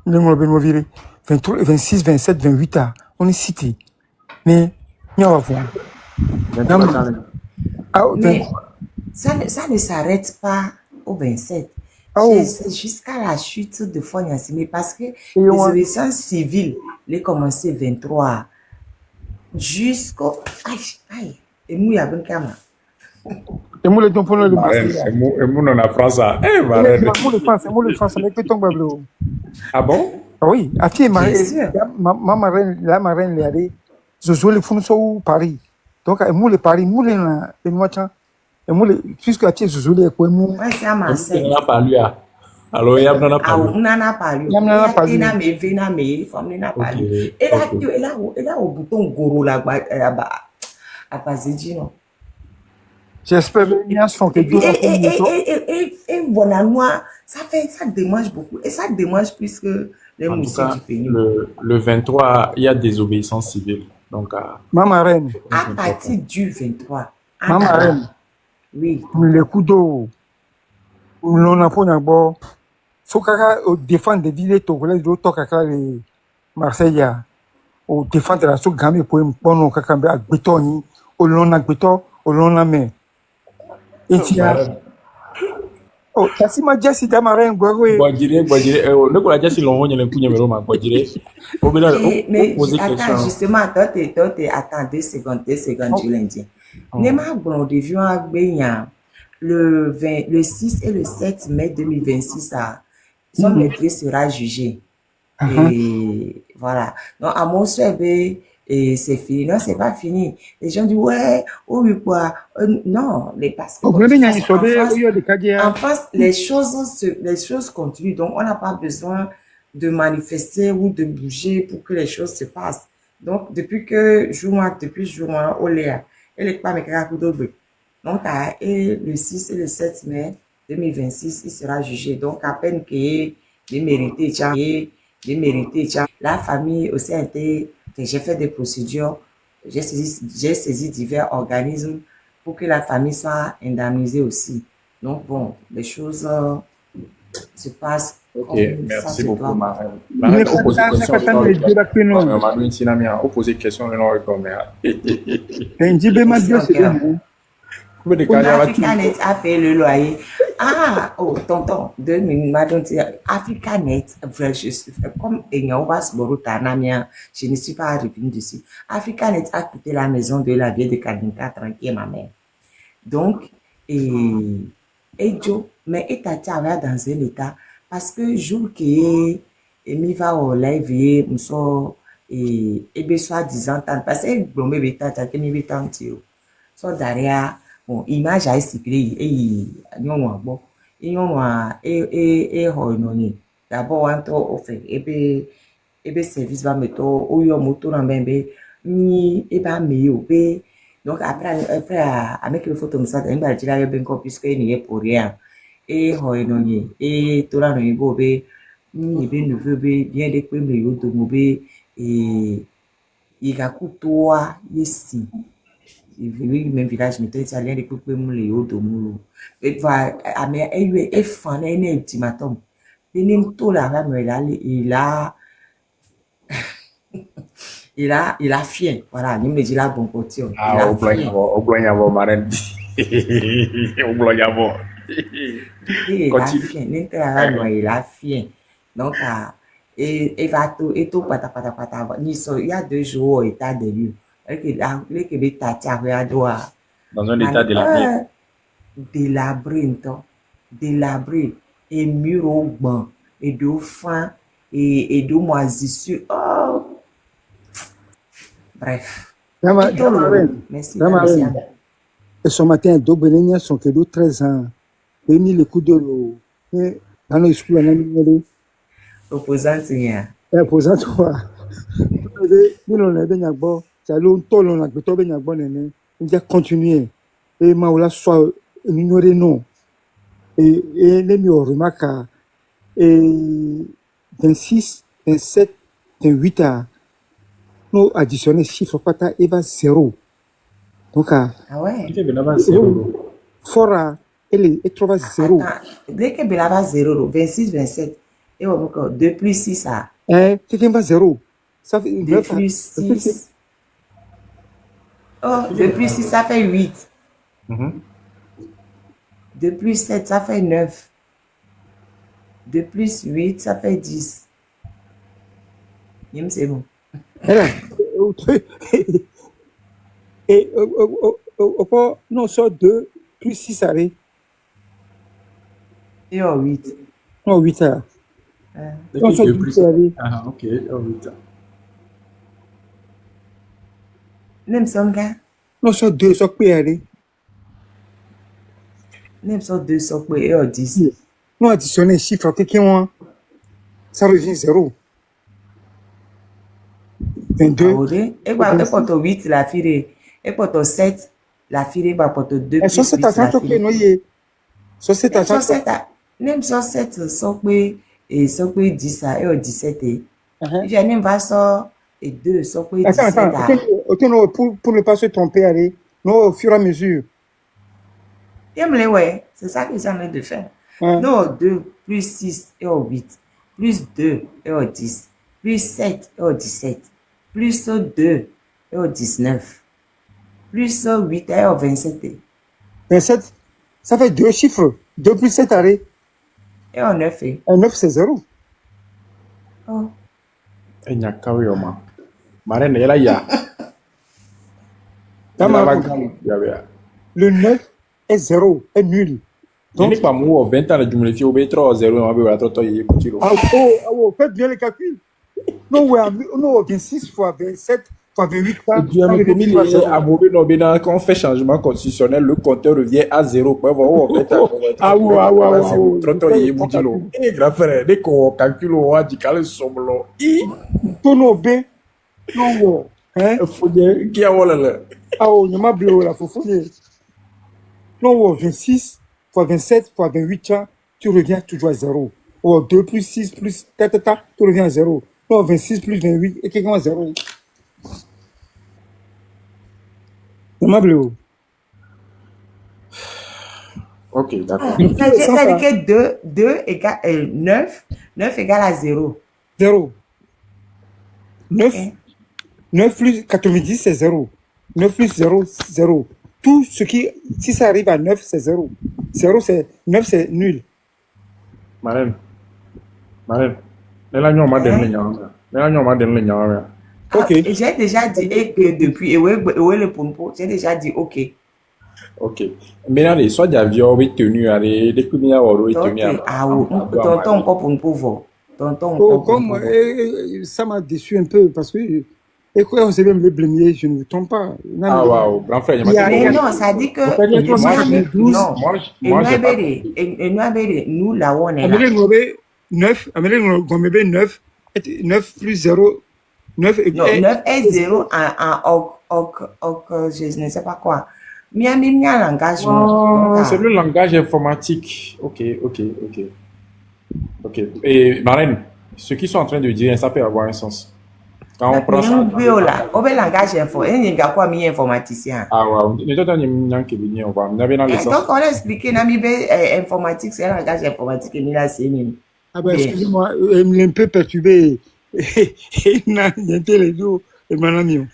Ne me virer. 23, 26, 27, 28 ans. On est cité. Mais, on va voir. Mais ça ne s'arrête pas au 27. C'est jusqu'à la chute de Fonya Simi parce que les obéissances civiles, les commencé 23 jusqu'au. Aïe, et nous, il y a un caméra. Et moi, le tampon, le Et moi, on a France. Eh, Marraine. Moi, le France, mais que tombe bleu. Ah bon? Oui, à qui ma marraine, la marraine, elle est. Je joue le fond sur Paris. Donc, moi, le Paris, moi, le moitié. Et moi, puisque à qui je joue les poèmes. Moi, c'est à Marseille. On a pas lu. Alors, il y a pas lu. On n'en a pas lu. Il y a pas lu. Il y a pas lu. Et là, au bouton Goro, là, à Bazedji, non? J'espère bien font que deux et voilà, moi, ça démange beaucoup. Et ça démange plus que les moussets du pays. Le 23, il y a des obéissances civiles. Donc, ma marraine. À partir du 23. Ma marraine. Oui. Le coup d'eau. On a pas d'abord. Faut qu'on défende des villes togolaises, d'autres qu'à les Marseillais. On défend la soupe gamme pour un bon nom qu'à à béton, au long à béton, au long à main. Et tu as. Oh, t'as si ma Jessie d'Amarin, Guagoué. Ne quoi la Jessie l'envoie, il y a un coup de numéro, ma Guagiré. Mais attends, justement, attends 2 secondes, je l'ai dit. Nema bon review le 6 et le 7 mai 2026, son maîtrise sera jugée. Et voilà. Donc, à mon souhait, et c'est fini. Non, c'est pas fini. Les gens disent, ouais, oui, quoi. Non, parce que en France, les choses continuent. Donc, on n'a pas besoin de manifester ou de bouger pour que les choses se passent. Donc, depuis juin, Oléa, et les pas donc, le 6 et le 7 mai 2026, il sera jugé. Donc, à peine qu'il est mérité, la famille aussi a été, j'ai fait des procédures, j'ai saisi divers organismes pour que la famille soit indemnisée aussi. Donc, bon, les choses se passent. Ok, merci beaucoup, Marraine. Marraine, opposer question, Africanet a payé le loyer. Ah, oh, tonton, 2 minutes, madame, Africanet, comme je ne suis pas revenu dessus. Africanet a quitté la maison de la vieille de 44 ans, qui est ma mère. Donc, et Joe, mais est dans un état, parce que jour qui est, mi va au live, et bien, soit 10 ans, parce que bon, bébé, t'as que mi tant, so derrière, bon, image a circulé, et bon, d'abord, on fait, et bien, service va mettre, ou yon moto, ni, et bien, mais, donc, après, à mettre le photo, ça, il va dire, puisque il n'y est pour rien. Et et tout là, il ne veut bien des premiers et il a couteau, ici. Oui, même village, mais tu as l'air de couper mon léo de moulou. Et voilà, mais il est fan, il est ultimatum. Il est tout là, il a fien. Voilà, il me dit là, bon côté. Ah, au blanc, marraine. Au blanc, il a fien. Donc, et va tout, pata. Il y a 2 jours au état de lieu. Dans un état délabré, et mur au banc, et de faim, et de moisissure. Oh, Bref. Dama Kitolo. Ren, Merci, Dama merci. Ren. Et ce matin, Dobenenia sont que de 13 ans. Et ni le coup de l'eau. Et dans le school, on a mis Opposante, rien. imposant toi. Ni l'on a bien bon. C'est longtemps l'on a bien bon. On a continué. Et Maoula soit ignoré non. Et les mieux remarque et 26, 27, 28 à nous additionner chiffre pas et va 0. Donc, Ah ouais. Ike benaba zero. fora ele trova 0. Attends, dès que Belava 0, 26, 27, et on va 2 plus 6, ça. Quelqu'un va 0. Ça fait 2 plus 6. Oh, 2 plus 6, ça fait 8. 2 plus 7, ça fait 9. 2 plus 8, ça fait 10. C'est bon. Et non, ça 2 plus 6 arrêt. Et on 8. Non, 8 à. Non, ça 2 2 plus. plus arrêt. Ah, ok. Oh, 8. Même son gars. Non, ça 2, ça peut arrêt. Même son 2, ça peut et on 10. Non, additionner chiffre, quelqu'un, ça revient 0. 22. Et pour ton 8, la fille, et pour ton 7, la fille, pour ton 2 Et plus ça, 8, c'est la à fille. noyer. Ça, c'est à Même sur 7, ça peut, et ça peut 10 et on 17. Et j'ai même pas ça, et 2, ça peut 17. Attends, pour ne pas se tromper, allez, non, au fur et à mesure. Ouais, c'est ça que j'ai envie de faire. Non, 2 plus 6 et au 8, plus 2 et au 10, plus 7 et au 17, plus 2 et au 19, plus 8 et au 27. 27, ça fait 2 chiffres. 2 plus 7 arrêt. Et au 9. Et 9, c'est 0. Oh. Et n'y a qu'à oui, Oma. Marraine, elle a ya. Le 9 est 0, est nul. Donc, il pas mou 20 ans de jumelle, au B3 0, on va voir 3 et faites bien les calculs. Non, 26 fois 27 fois 28. Dieu m'a promis les amoureux non, quand on fait changement constitutionnel, le compteur revient à 0. Ah ouais. 3 et Boutilo. Et grand frère, dès qu'on calcule, on va dire qu'elle sombre. Tono B. Non, faut dire qui a voilà. Ah, on m'a bleu là, faut dire. Non, 26 fois 27 fois 28, tu reviens toujours à 0. Oh, 2 plus 6 plus tu reviens à 0. Non, 26 plus 28 et quelqu'un à 0. On m'a bleu. Ok, d'accord. C'est-à-dire que 2 égale 9 égale à 0. 0. 9 plus 90, c'est 0. 9 plus 0, 0. Tout ce qui, si ça arrive à 9, c'est 0. 0, c'est 9, c'est nul. Marraine. Ok. J'ai déjà dit que depuis, et où est le pompo? J'ai déjà dit ok. Ok. Maintenant, les soins d'avion, oui, tenus à des coups à tenus à. Ah oui, tonton encore pour un pauvre. Tonton Comme ça m'a déçu un peu parce que, et quoi, on s'est même les blâmer, je ne vous trompe pas. Ah, waouh, grand frère, mais non, ça dit que. Nous, là où on est là. 9 plus 0. 9 est 0 je ne sais pas quoi. Miami, il y a un langage. C'est le langage informatique. Ok. Et Marraine, ce qu'ils sont en train de dire, ça peut avoir un sens. Quand on prend ça. On veut langage informaticien. Ah ouais, donc on a expliqué informatique, c'est un langage informatique et là c'est une. Ah ben excusez-moi, elle m'est un peu perturbée. Et les deux, et madame.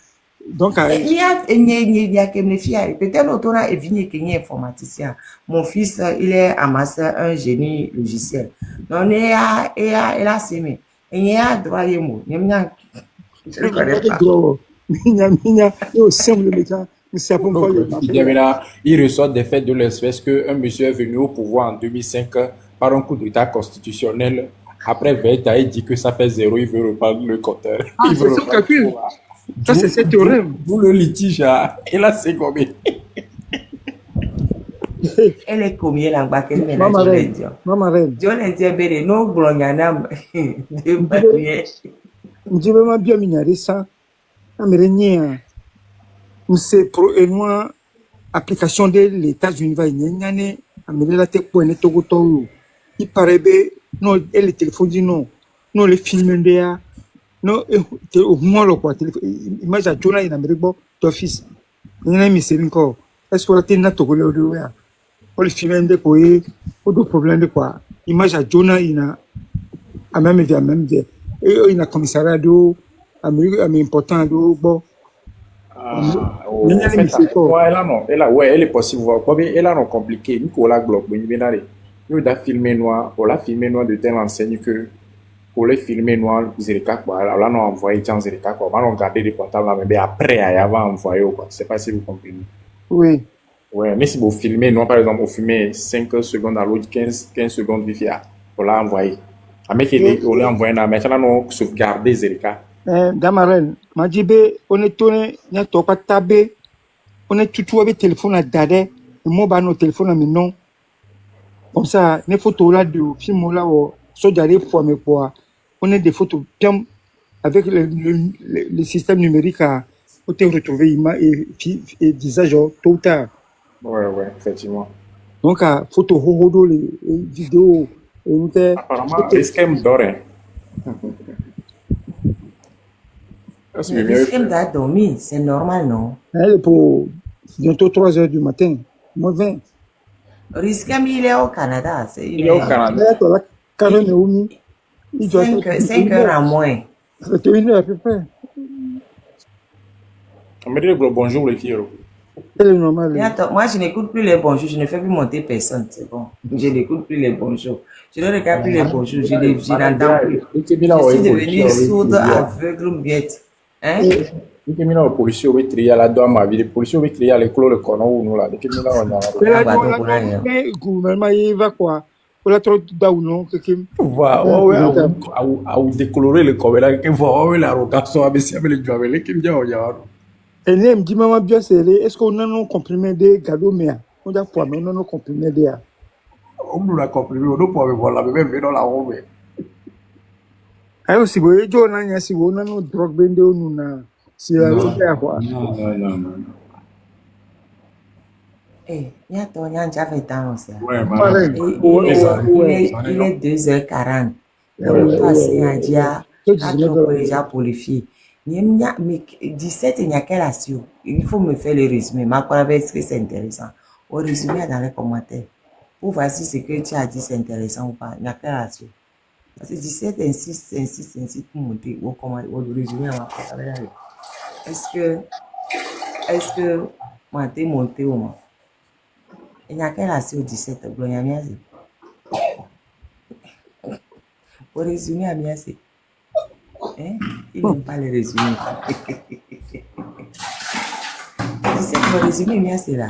Donc, il y a que mes filles, peut-être l'autre est venu qui est informaticien. Mon fils, il est amasseur, un génie logiciel. Donc, il a semé. Et il y a droit à mot. Je ne connais pas. Il ressort des faits de l'espèce qu'un monsieur est venu au pouvoir en 2005 par un coup d'état constitutionnel. Après 20 ans, il dit que ça fait 0, il veut reprendre le compteur. C'est son calcul. Ça, c'est ses théorèmes. D'où le litige, hein. Et là, c'est combien? Elle est combien là-bas qu'elle met Maman la reine, Dieu. maman reine. Dieu l'a dit, bébé, non, blonyanam, de manière. Je veux ma bien minare ça. Amérinien. C'est pro et moi application de l'États-Unis va y nyane. Améré la te point togo togo. Il paraît be non elle téléphone dit non. Non les films de ya. Non au moins le quoi téléphone. Image à Jonah in Amérique bon d'office. Nyane mi c'est encore. Est-ce que la tena togo le de ya. Pour les films de quoi au do problème de quoi. Image à Jonah in a même vie. Et il a commissariat d'eau, Amérique important d'eau, bon. Ah, Mais il y en a les fait, messieurs quoi. ouais, elle a non, elle a, ouais, elle est possible, voir. Mais elle a non compliqué. Nous, on l'a bloqué, nous, bien allé. Nous, on a filmé noir, on l'a filmé noir de telle enseigne que, pour les filmer noir, Zerika, quoi. Alors là, on a envoyé Jean Zerika, quoi. On a regardé les portables, là, mais après, il y avait envoyé, quoi. C'est pas si vous comprenez. Oui. Ouais, mais si vous filmez, noir, par exemple, vous filmez 5 secondes à l'autre, 15 secondes via, on l'a envoyé. Un mec, on l'a envoyé, mais là, on a sauvegardé Zerika. Damaren, Majibe, on est tourné, il y a tout pas tabé, on est tout avec téléphone à dade, le mot bah nos téléphones à non. Comme ça, les photos là de film là, soit d'aller pour mes poids, on est des photos bien avec le système numérique à te retrouver image et visage tôt ou tard. Ouais, effectivement. Donc, à photo hodo, les vidéos, et apparemment, est-ce qu'elle me dort? Est-ce qu'elle doit dormir? C'est normal, non? Elle est pour bientôt 3 heures du matin, moins 20. Risquem, il est au Canada. Il est au Canada. 5 heures à moins. C'était 1 heure à peu près. On me dit le bonjour, les filles. Elle est normale. Attends, moi, je n'écoute plus les bonjours. Je ne fais plus monter personne. C'est bon. Je n'écoute plus les bonjours. Je ne regarde plus les bonjours. Je n'entends plus. Je suis devenue sourde, aveugle, muette. Hein? Il y a un policier qui trié à la douane, il y a un policier qui trié à l'école, le coron ou nous là. Il y a un gouvernement qui va quoi? On a trop d'aunon que ouais, à décolorer le corps là, que voit l'arrogance avec ses avec le joie, qui vient au yard. Et là, me dit maman bien serré. Est-ce qu'on a non comprimé des gado mais on a quoi mais on a non comprimé des. On nous l'a comprimé, on ne peut pas voir la même dans la robe. Ayo si boye jo na nya si wo na no drug bende onu na si la ya kwa. Non. Eh, il y a ton yan déjà fait temps aussi. Ouais, il est 2h40. Donc, passé à dia, déjà pour les filles. Mais 17, il n'y a qu'elle assure. Il faut me faire le résumé. Ma quoi, est-ce que c'est intéressant? Au résumé dans les commentaires. Pour voir si ce que tu as dit c'est intéressant ou pas. Il n'y a qu'elle assure. Parce que 17 insiste pour monter au résumé. Est-ce que moi t'es monté au moins? Il n'y a qu'elle assure 17. Au résumé à Miasi. Hein? Il n'aime pas les résumés. 17 au résumé Miasi là.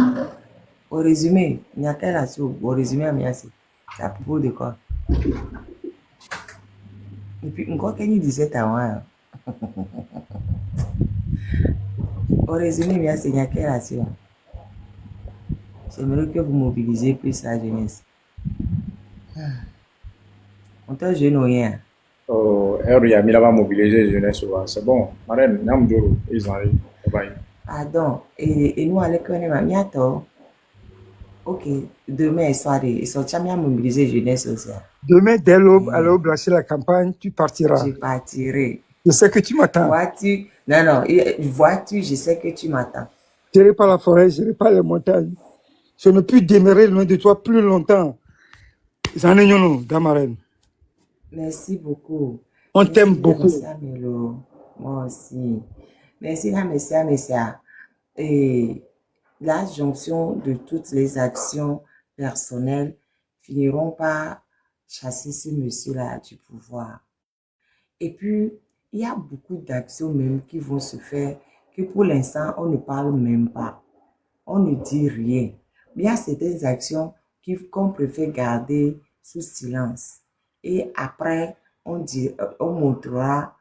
Au résumé, il n'y a qu'elle assure. Au résumé à Miasi. C'est à propos de quoi? Et puis, encore qu'il y ait 17 ans. Au résumé, bien, c'est quelle action? J'aimerais que vous mobilisez plus la jeunesse. On t'a jeune ou rien? Il y a mis là-bas mobiliser la jeunesse. C'est bon. Marraine, ils arrivent. Pardon. Et nous, à l'école, on a ok. Demain, ils sont jamais mobiliser la jeunesse aussi. Demain, dès l'aube, à l'aube, lancer la campagne, tu partiras. Je partirai. Je sais que tu m'attends. Vois-tu? Non. Vois-tu, je sais que tu m'attends. Je n'irai pas la forêt, je n'irai pas les montagnes. Je ne peux demeurer loin de toi plus longtemps. Damaren. Merci beaucoup. On t'aime beaucoup. Moi aussi. Merci, merci. Et la jonction de toutes les actions personnelles finiront par chasser ce monsieur-là du pouvoir. Et puis, il y a beaucoup d'actions même qui vont se faire, que pour l'instant, on ne parle même pas. On ne dit rien. Mais il y a certaines actions qu'on préfère garder sous silence. Et après, on montrera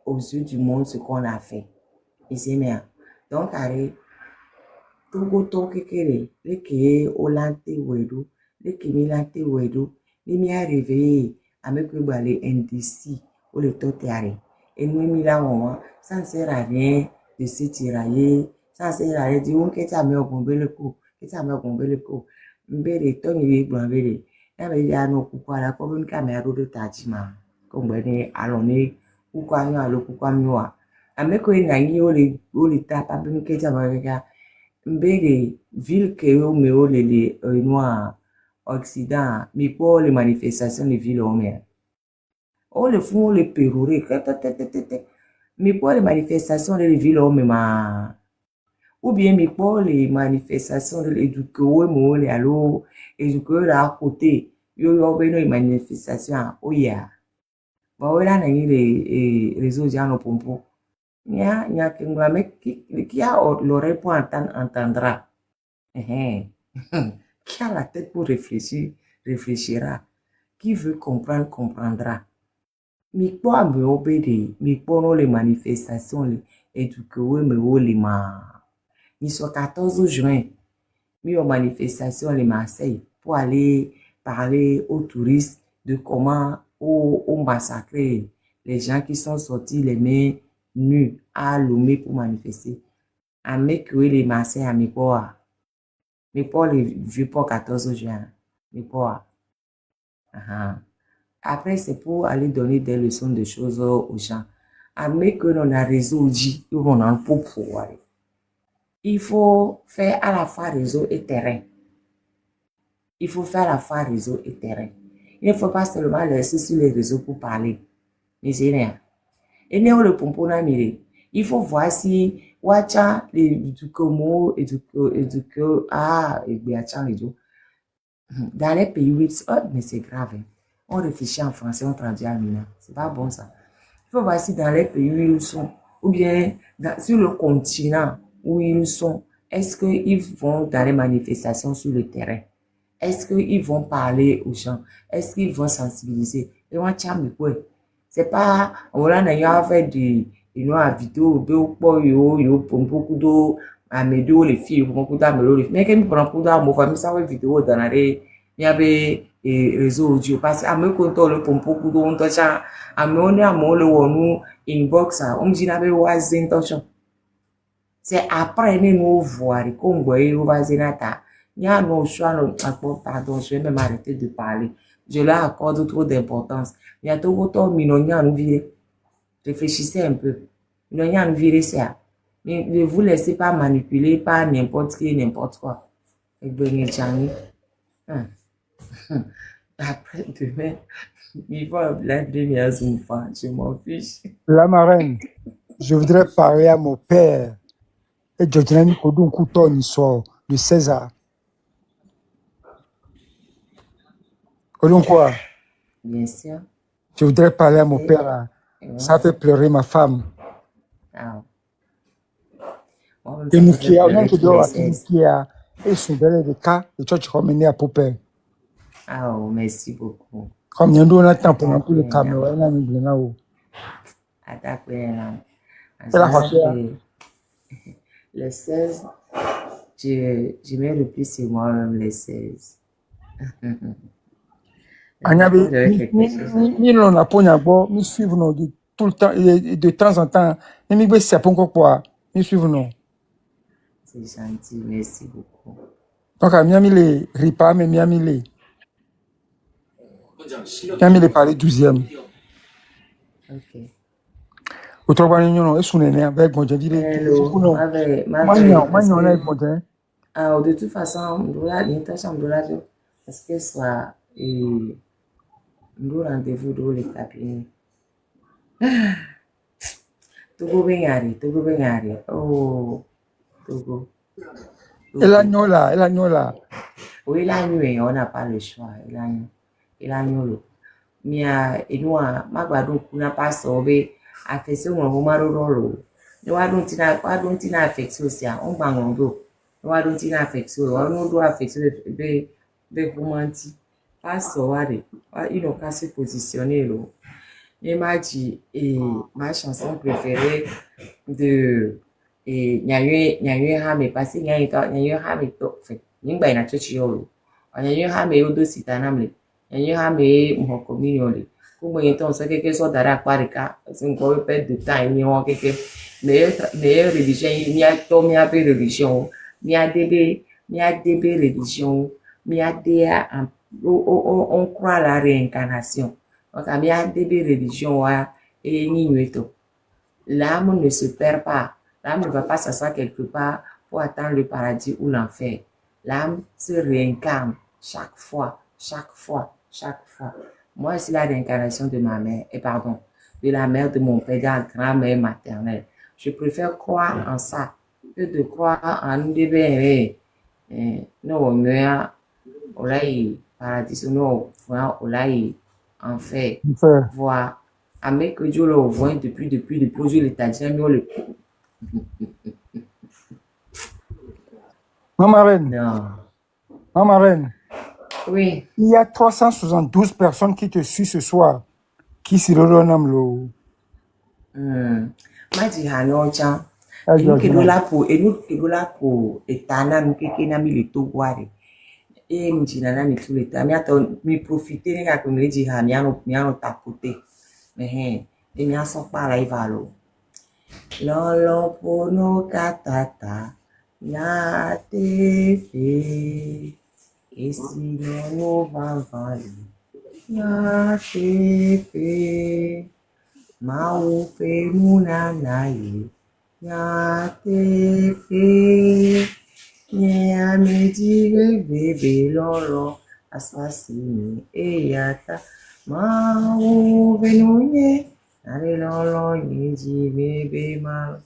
aux yeux du monde ce qu'on a fait. Et c'est bien. Donc, allez, Togo to kekere, les qui au lante wedo, les qui mi lante wedo, les mi arrivé à me que balé indécis ou le totéare. Et nous mi là moment, ça ne sert à rien de se tirailler, ça ne sert à rien de dire on qu'est-ce me bomber le coup, qu'est-ce me bomber le coup. Mbele to mi blambele. Ya be ya no kukwa la ko bin kamera do tajima. Ko ngbe alone kukwa nyo alo kukwa mwa. Ame ko na yi o le tapa bin ke ta ba ga mbele ville que o me o le noir occident mi pour les manifestations de ville o me. O le font le perure mi pour les manifestations de ville o me ma ou bien mi pour les manifestations de l'éduquer ou le allo éduquer là à côté yo beno manifestation o ya ba wala na ni les réseaux gens no pompo nya que me qui a l'oreille pour entendre entendra qui a la tête pour réfléchir réfléchira qui veut comprendre comprendra mi pour me obéder mi pour les manifestations les éduquer me o les ma ni soit 14 juin mi aux manifestations les Marseille pour aller parler aux touristes de comment on massacrer les gens qui sont sortis les mains nues à Lomé pour manifester. À Mekwe les Marseille à Mipoa. Mipoa les vieux pour 14 juin. Mipoa. Après c'est pour aller donner des leçons de choses aux gens. À Mekwe on a réseau dit on a pour pouvoir. Il faut faire à la fois réseau et terrain. Il faut faire à la fois réseau et terrain. Il ne faut pas seulement laisser sur les réseaux pour parler. Mais c'est rien. Et néo le pompona mire. Il faut voir si Wacha, les Dukomo, et Duko, et Biachan, les deux. Dans les pays où mais c'est grave. Hein. On réfléchit en français, on traduit à Mina. C'est pas bon ça. Il faut voir si dans les pays où ils sont, ou bien sur le continent où ils sont, est-ce qu'ils vont dans les manifestations sur le terrain? Est-ce qu'ils vont parler aux gens? Est-ce qu'ils vont sensibiliser? Et moi, c'est pas, voilà, on a fait des vidéo, yo, pour beaucoup d'eau, à mes deux, les filles, beaucoup d'âmes, mais quand ils prennent beaucoup d'âmes, on va ça, vidéo dans la il y avait réseau audio, parce qu'à me compte le pour beaucoup d'eau, on touche, à me on est à mon le ou inbox, on me dit, n'avait pas intention. C'est après, nous voir, comme vous voyez, on va zenata. Il y a nos choix, pardon, je vais même arrêter de parler. Je leur accorde trop d'importance. Il y a tout autant minonia à nous virer. Réfléchissez un peu. Minonia à nous virer ça. Mais ne vous laissez pas manipuler par n'importe qui, n'importe quoi. Et ben, après demain, il va blender mes enfants. Je m'en fiche. La marraine, je voudrais parler à mon père. Et Georgiani Kodun Kouton sort de César. Kodun quoi? Bien sûr. Je voudrais parler à mon père. Là. Ça fait pleurer ma femme. Ah. Et nous qui avons et son bel de cas, et toi tu ramené à Popé. Ah, merci beaucoup. Comme il y a un temps pour nous, le caméra, il y a un blanc. Le 16, je mets le plus sur moi-même les 16. Ni l'on a pour nous suivre tout le temps, et de temps en temps, ni c'est pour quoi, nous suivre nous. C'est gentil, merci beaucoup. Donc, à Miami, les ripas, mais Miami, les parler 12e. Ok. Autrement, nous, est-ce qu'on est avec mon Dieu? Ah, de toute façon, parce que soit le rendez-vous de les cabines. Togo Bengari. Oh, Togo. Et l'agneau. Oui, l'agneau, on n'a pas le choix. L'agneau. Mais nous, Magbado, on n'a pas sauvé. Affection, on va rolo. No, I don't think affection aussi. On va en dos. No, I don't think affection. On doit affection de romantique. Pas sauvé. Il n'a qu'à se positionner. Il m'a dit, et ma chanson préférée de Nyayo Hame, parce que Nyayo Hame, fait, Ningba na chochi yolo. Nyayo Hame yodo sitanamle. Nyayo Hame mhokomi yole. Como então, só que só dará quarika, assim, como perde de temps, ni on que meilleure religion, ni a to mi a be religion, mi a debe religion, mi a dea, on croit à la réincarnation. Donc, à mi a debe religion, et ni nueto. L'âme ne se perd pas. L'âme ne va pas s'asseoir quelque part pour atteindre le paradis ou l'enfer. L'âme se réincarne chaque fois, chaque fois, chaque fois. Moi, c'est la réincarnation de ma mère, et pardon, de la mère de mon père, de la grand-mère maternelle. Je préfère croire en ça que de croire en une bébé. Non, mais olai paradis, non, olai enfer. Frère. Voir. Avec que Dieu le voit depuis, Dieu l'état dit, le. Maman Reine, Non. Maman Reine, Oui. il y a 372 personnes qui te suivent ce soir. Qui se redonnent le. Ma dit, non, tiens. Ah, Et nous qui Georgina. là pour étana, nous qui n'a mis le tout boire. Et me dit, nana, mais tout le temps, mais attends, mais profiter, les comme les dit, miano tapoter. Mais, et mian sont pas là, il va l'eau. Lolo pono katata, na te fe. Et si no va vali, na te fe. Maupe munanaye, na te fe. Nya me dire bebe lolo, asasini, eyata. Maupe nunye, nare lolo, yeji bebe mal.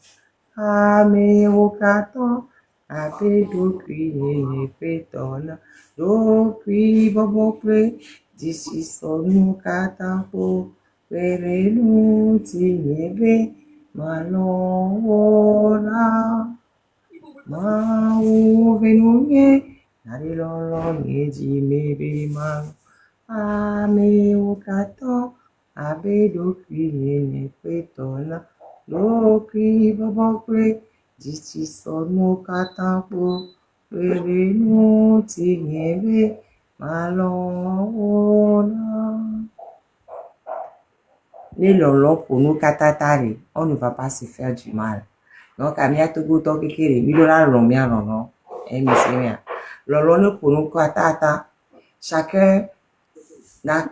Ame okato, ape dokri ne petona, dokri bobokre, disi sonu katapo, perenu tinyebe, malona, mau venunye, nare lolo yeji mebe mal. Ame okato, ape dokri ne petona, Lokri babokre, disi sonu katampo, perenu tinyebe, malona. Les lolo pour nous katatari, on ne va pas se faire du mal. Donc, à mia togo to kekere, mi dola lomia non, mi rien. Lolo ne pour nous katata, chacun,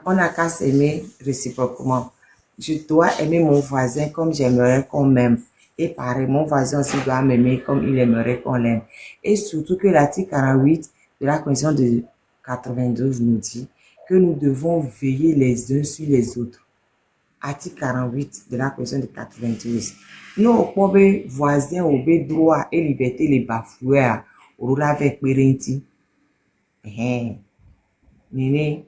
on n'a qu'à s'aimer réciproquement. Je dois aimer mon voisin comme j'aimerais qu'on m'aime. Et pareil, mon voisin aussi doit m'aimer comme il aimerait qu'on l'aime. Et surtout que l'article 48 de la Constitution de 92 nous dit que nous devons veiller les uns sur les autres. Article 48 de la Constitution de 92. Nous, pauvres voisins, au droit et liberté, les bafoués, au avec Perenti. Néné.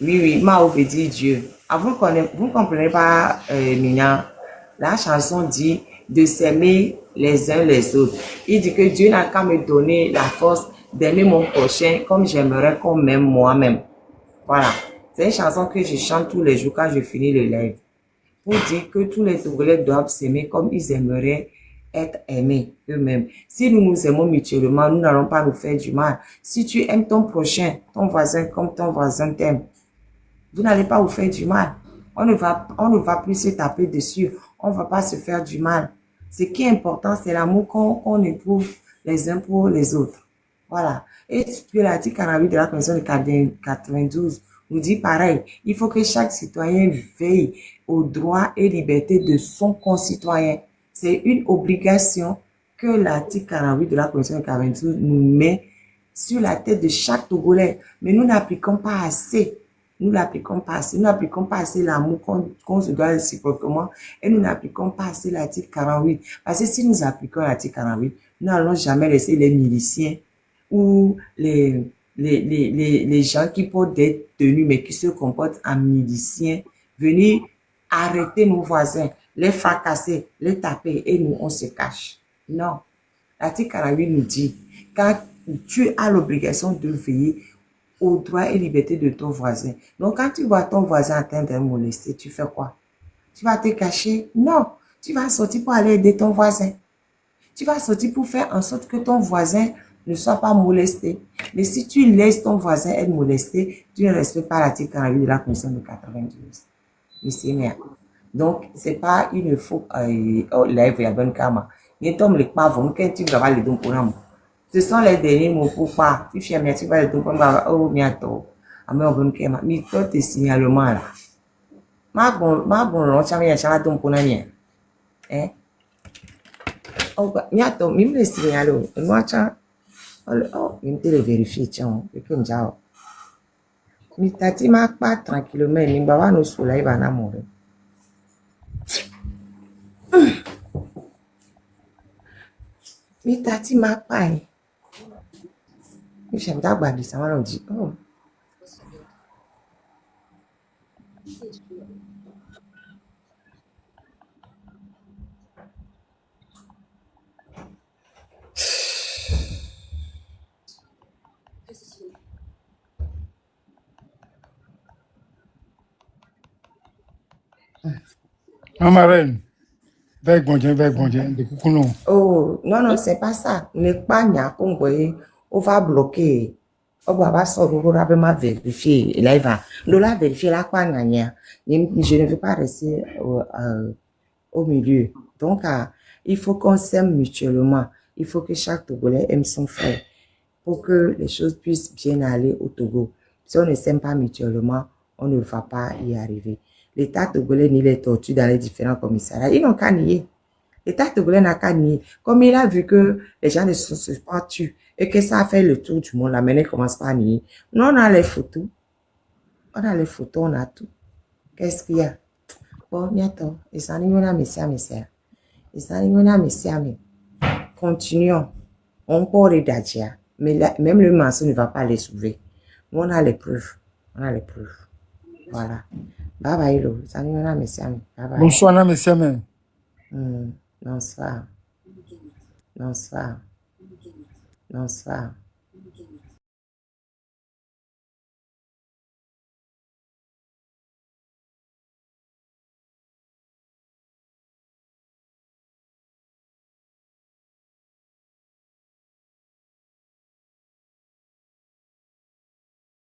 Oui, Mao veut dire Dieu. Vous ne comprenez pas, Mina. La chanson dit de s'aimer les uns les autres. Il dit que Dieu n'a qu'à me donner la force d'aimer mon prochain comme j'aimerais qu'on m'aime moi-même. Voilà. C'est une chanson que je chante tous les jours quand je finis le live. Pour dire que tous les Togolais doivent s'aimer comme ils aimeraient être aimés eux-mêmes. Si nous nous aimons mutuellement, nous n'allons pas nous faire du mal. Si tu aimes ton prochain, ton voisin comme ton voisin t'aime, vous n'allez pas vous faire du mal. On ne va plus se taper dessus. On ne va pas se faire du mal. Ce qui est important, c'est l'amour qu'on éprouve les uns pour les autres. Voilà. Et puis l'article 48 de la Constitution de 92 nous dit pareil. Il faut que chaque citoyen veille aux droits et libertés de son concitoyen. C'est une obligation que l'article 48 de la Constitution de 92 nous met sur la tête de chaque Togolais. Mais nous n'appliquons pas assez. Nous n'appliquons pas assez. Nous n'appliquons pas assez l'amour qu'on se doit réciproquement et nous n'appliquons pas assez l'article 48. Parce que si nous appliquons l'article 48, nous n'allons jamais laisser les miliciens ou les gens qui portent des tenues mais qui se comportent en miliciens venir arrêter nos voisins, les fracasser, les taper et nous on se cache. Non. L'article 48 nous dit quand tu as l'obligation de veiller aux droits et libertés de ton voisin. Donc, quand tu vois ton voisin en train de molester, tu fais quoi? Tu vas te cacher? Non. Tu vas sortir pour aller aider ton voisin. Tu vas sortir pour faire en sorte que ton voisin ne soit pas molesté. Mais si tu laisses ton voisin être molesté, tu ne respectes pas l'article 48 de la Constitution de 92. Monsieur Nia. Donc, c'est pas une faute, lève la bonne karma. Ni tom les pas vont quand tu vas les dons pour l'amour. Ce sont les derniers mots pour pas. Tu fais merci, tu vas les dons pour oh, bientôt. Amen, bonne karma. Mais toi, tes signalements là. Ma bon, non, tu vas y aller don pour l'année. Hein? Oh, bientôt, même les signalements. Moi, tiens. Oh, il me les vérifier, tiens. Et puis, me dire, mais t'as dit, ma pas tranquillement, mais va nous soulager, va n'amourir. Mais t'as dit, ma pas. Mais j'aime d'abord dire ça, on dit, oh. Ma reine, avec bon Dieu, de coucou. Oh, non, c'est pas ça. N'est pas nia qu'on voit, on va bloquer. On va sortir, on va vérifier. Là, il va. Nous la vérifier là, quoi, nia. Je ne veux pas rester au milieu. Donc, il faut qu'on s'aime mutuellement. Il faut que chaque Togolais aime son frère pour que les choses puissent bien aller au Togo. Si on ne s'aime pas mutuellement, on ne va pas y arriver. L'État togolais nie les tortures dans les différents commissariats. Ils n'ont qu'à nier. L'État togolais n'a qu'à nier. Comme il a vu que les gens ne se pas tués et que ça a fait le tour du monde, la maintenant il commence pas à nier. Nous, on a les photos. On a les photos, on a tout. Qu'est-ce qu'il y a? Bon, bientôt. Et ça n'y a pas, et ça n'y a pas, continuons. On peut les dadia. Mais là, même le mensonge ne va pas les sauver. Nous, on a les preuves. On a les preuves. Voilà. Bye bye, lo. Ça n'y a pas, bye bye. Bonsoir, monsieur. Bonsoir. Bonsoir. Bonsoir.